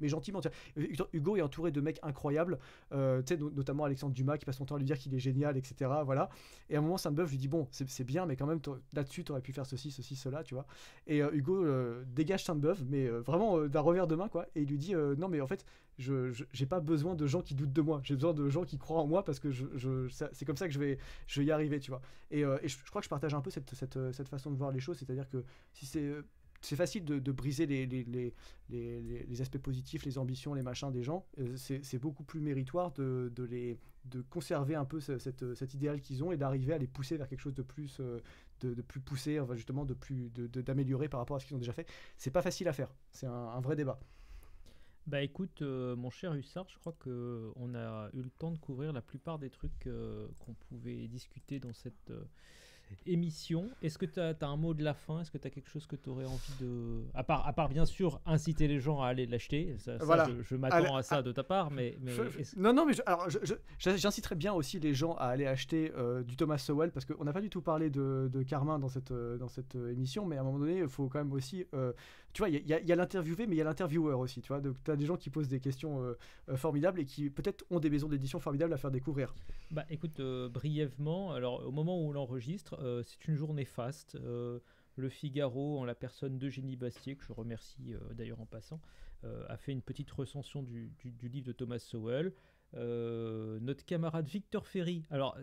gentiment. Tu sais. Victor Hugo est entouré de mecs incroyables, tu sais, notamment Alexandre Dumas qui passe son temps à lui dire qu'il est génial, etc. Voilà. Et à un moment, Sainte-Beuve lui dit bon, c'est bien, mais quand même là-dessus, t'aurais pu faire ceci, cela, tu vois. Et Hugo dégage Sainte-Beuve, mais vraiment d'un revers de main, quoi. Et il lui dit non, mais en fait, j'ai pas besoin de gens qui doutent de moi. J'ai besoin de gens qui croient en moi parce que c'est comme ça que je vais y arriver, tu vois. Et je crois que je partage un peu cette façon de voir les choses, c'est-à-dire que si c'est facile de briser les aspects positifs, les ambitions, les machins des gens. C'est beaucoup plus méritoire de conserver un peu cet idéal qu'ils ont et d'arriver à les pousser vers quelque chose de plus, de plus poussé, enfin justement d'améliorer par rapport à ce qu'ils ont déjà fait. C'est pas facile à faire. C'est un vrai débat. Bah écoute, mon cher Hussard, je crois qu'on a eu le temps de couvrir la plupart des trucs qu'on pouvait discuter dans cette émission. Est-ce que tu as un mot de la fin? Est-ce que tu as quelque chose que tu aurais envie de... À part bien sûr inciter les gens à aller l'acheter, ça, Voilà. je m'attends à ça de ta part, mais Non, mais j'inciterais bien aussi les gens à aller acheter du Thomas Sowell parce qu'on n'a pas du tout parlé de Carmin dans cette émission, mais à un moment donné, il faut quand même aussi... tu vois, il y a l'interviewé, mais il y a l'intervieweur aussi, tu vois. Tu as des gens qui posent des questions formidables et qui peut-être ont des maisons d'édition formidables à faire découvrir. Bah écoute, brièvement, alors au moment où on l'enregistre, c'est une journée faste. Le Figaro, en la personne d'Eugénie Bastier, que je remercie d'ailleurs en passant, a fait une petite recension du livre de Thomas Sowell. Notre camarade Victor Ferry, alors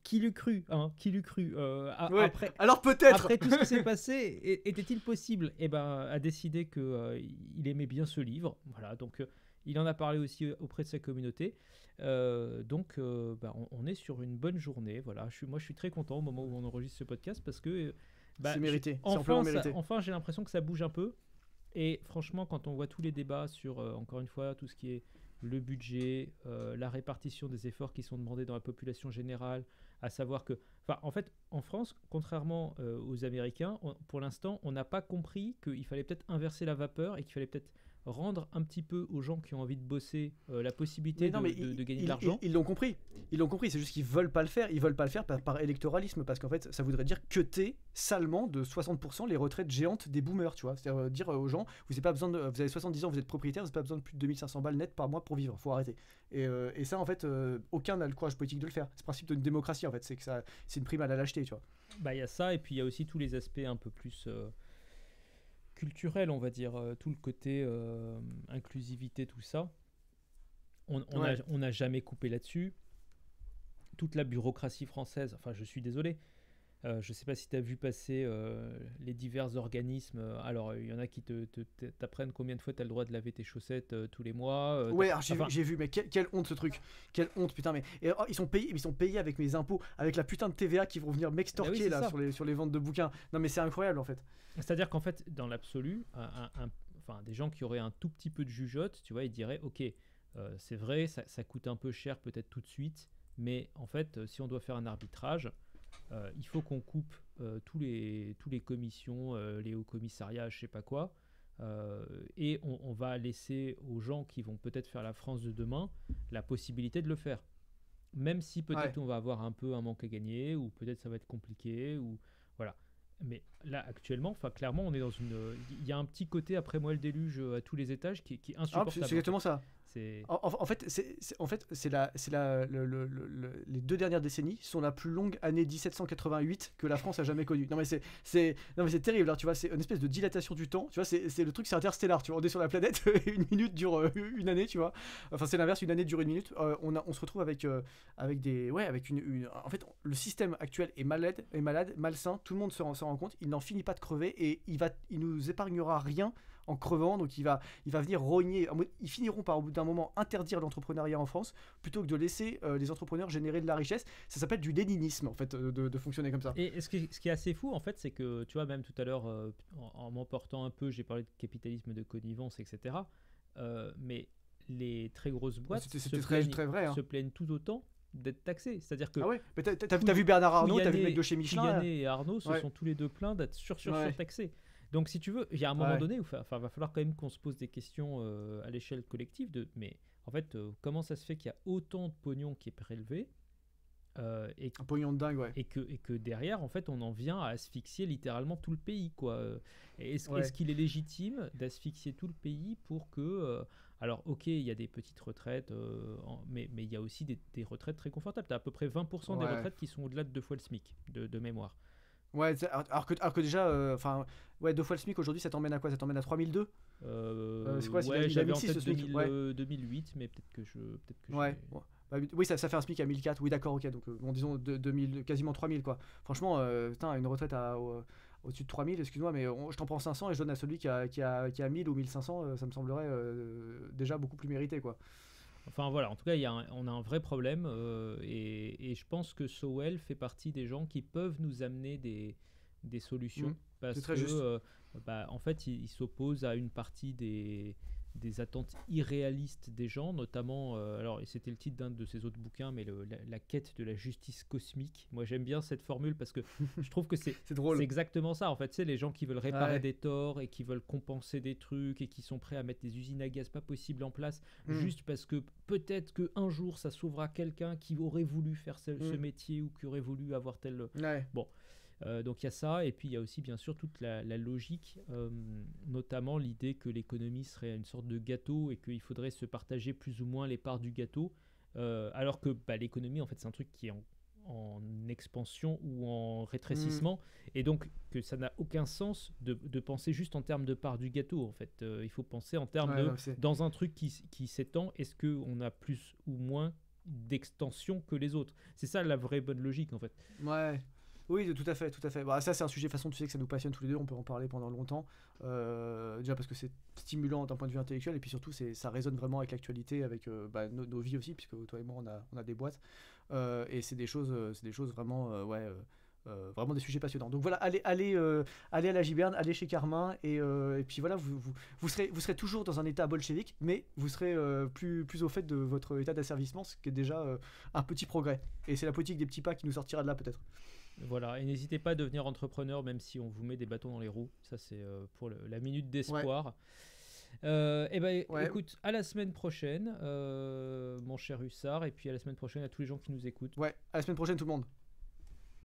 qui l'eût cru, hein, qui l'eût cru Ouais. après, Alors peut-être. après tout ce qui s'est passé, était-il possible? Eh ben, a décidé que il aimait bien ce livre. Voilà, donc il en a parlé aussi auprès de sa communauté. Donc, on est sur une bonne journée. Voilà, moi, je suis très content au moment où on enregistre ce podcast parce que C'est mérité. C'est enfin, amplement mérité. enfin, j'ai l'impression que ça bouge un peu. Et franchement, quand on voit tous les débats sur, encore une fois, tout ce qui est le budget, la répartition des efforts qui sont demandés dans la population générale, à savoir que, enfin, en fait, en France, contrairement aux Américains, pour l'instant, on n'a pas compris qu'il fallait peut-être inverser la vapeur et qu'il fallait peut-être rendre un petit peu aux gens qui ont envie de bosser la possibilité de gagner de l'argent. Ils l'ont compris. Ils l'ont compris. C'est juste qu'ils veulent pas le faire. Ils veulent pas le faire par électoralisme parce qu'en fait, ça voudrait dire cuter salement de 60% les retraites géantes des boomers, tu vois. C'est-à-dire dire aux gens, vous avez 70 ans, vous êtes propriétaire, vous n'avez pas besoin de plus de 2500 balles net par mois pour vivre. Faut arrêter. Et ça, en fait, aucun n'a le courage politique de le faire. C'est le principe d'une démocratie, en fait. C'est que c'est une prime à la lâcheté, tu vois. Bah, il y a ça, et puis il y a aussi tous les aspects un peu plus culturel, on va dire, tout le côté inclusivité, tout ça. On n'a jamais coupé là-dessus. Toute la bureaucratie française, enfin je suis désolé, je ne sais pas si tu as vu passer les divers organismes. Alors il y en a qui t'apprennent combien de fois tu as le droit de laver tes chaussettes tous les mois. Ouais, alors j'ai vu, mais quelle honte ce truc. Quelle honte, putain. Mais ils sont payés avec mes impôts, avec la putain de TVA qui vont venir m'extorquer là sur les ventes de bouquins. Non mais c'est incroyable en fait. C'est-à-dire qu'en fait, dans l'absolu, enfin, des gens qui auraient un tout petit peu de jugeote, tu vois, ils diraient ok, c'est vrai, ça coûte un peu cher peut-être tout de suite, Mais en fait, si on doit faire un arbitrage, il faut qu'on coupe tous les commissions, les hauts commissariats, je sais pas quoi, et on va laisser aux gens qui vont peut-être faire la France de demain la possibilité de le faire. Même si peut-être on va avoir un peu un manque à gagner, ou peut-être ça va être compliqué, ou voilà. Mais là, actuellement, clairement, on est dans une. Il y a un petit côté après moi le déluge à tous les étages qui est insupportable. C'est exactement ça. C'est... En fait, les 2 dernières décennies sont la plus longue année 1788 que la France a jamais connue. Non mais c'est terrible, hein, tu vois, c'est une espèce de dilatation du temps, tu vois, c'est le truc, c'est interstellaire, tu vois, on est sur la planète, une minute dure une année, tu vois. Enfin c'est l'inverse, une année dure une minute. On se retrouve avec en fait, le système actuel est malade, malsain, tout le monde s'en rend compte, il n'en finit pas de crever et il nous épargnera rien en crevant, donc il va venir rogner. Ils finiront par au bout d'un moment interdire l'entrepreneuriat en France plutôt que de laisser les entrepreneurs générer de la richesse. Ça s'appelle du léninisme en fait, de fonctionner comme ça. Et ce qui est assez fou en fait, c'est que tu vois, même tout à l'heure en m'emportant un peu, j'ai parlé de capitalisme de connivence, etc. Mais les très grosses boîtes très vrai, hein. Se plaignent tout autant d'être taxés. C'est-à-dire que ah ouais, mais t'as vu Bernard Arnault, t'as vu le mec de chez Michelin. Yanné et Arnaud se sont tous les deux plaints d'être surtaxés. Donc si tu veux, il y a un moment donné où va falloir quand même qu'on se pose des questions à l'échelle collective mais en fait, comment ça se fait qu'il y a autant de pognon qui est prélevé un pognon de dingue, et que derrière, en fait, on en vient à asphyxier littéralement tout le pays, quoi. Est-ce qu'il est légitime d'asphyxier tout le pays pour que... alors, ok, il y a des petites retraites, mais il y a aussi des retraites très confortables. Tu as à peu près 20% des retraites qui sont au-delà de 2 fois le SMIC, de mémoire. Ouais, alors que déjà, 2 fois le SMIC aujourd'hui, ça t'emmène à quoi? Ça t'emmène à 3002? C'est quoi, j'avais en tête 2008, mais peut-être que je... Ouais. Oui, ça fait un SMIC à 1004. Oui, d'accord, ok. Donc, disons 2000, quasiment 3000, quoi. Franchement, une retraite au-dessus de 3000, excuse-moi, mais je t'en prends 500 et je donne à celui qui a 1000 ou 1500, ça me semblerait déjà beaucoup plus mérité, quoi. Enfin voilà, en tout cas, on a un vrai problème et je pense que Sowell fait partie des gens qui peuvent nous amener des solutions parce que en fait, il s'oppose à une partie des attentes irréalistes des gens, notamment, alors c'était le titre d'un de ses autres bouquins, mais la quête de la justice cosmique. Moi j'aime bien cette formule parce que je trouve que c'est drôle. C'est exactement ça en fait, c'est les gens qui veulent réparer des torts et qui veulent compenser des trucs et qui sont prêts à mettre des usines à gaz pas possibles en place juste parce que peut-être qu'un jour ça sauvera quelqu'un qui aurait voulu faire ce métier ou qui aurait voulu avoir tel... Bon. Donc il y a ça, et puis il y a aussi bien sûr toute la logique, notamment l'idée que l'économie serait une sorte de gâteau et qu'il faudrait se partager plus ou moins les parts du gâteau, alors que l'économie en fait c'est un truc qui est en expansion ou en rétrécissement, et donc que ça n'a aucun sens de penser juste en termes de parts du gâteau en fait. Il faut penser en termes dans un truc qui s'étend, est-ce qu'on a plus ou moins d'extension que les autres? C'est ça la vraie bonne logique en fait. Ouais. Oui, tout à fait. Ça, c'est un sujet, de toute façon, tu sais que ça nous passionne tous les deux, on peut en parler pendant longtemps. Déjà parce que c'est stimulant d'un point de vue intellectuel, et puis surtout, ça résonne vraiment avec l'actualité, avec nos vies aussi, puisque toi et moi, on a des boîtes. Et c'est des choses vraiment, vraiment des sujets passionnants. Donc voilà, allez à la Giberne, allez chez Carmin, et puis voilà, vous serez toujours dans un état bolchevique, mais vous serez plus au fait de votre état d'asservissement, ce qui est déjà un petit progrès. Et c'est la politique des petits pas qui nous sortira de là, peut-être. Voilà, et n'hésitez pas à devenir entrepreneur même si on vous met des bâtons dans les roues. Ça c'est pour la minute d'espoir. Écoute, à la semaine prochaine, mon cher Hussard, et puis à la semaine prochaine à tous les gens qui nous écoutent. Ouais, à la semaine prochaine tout le monde.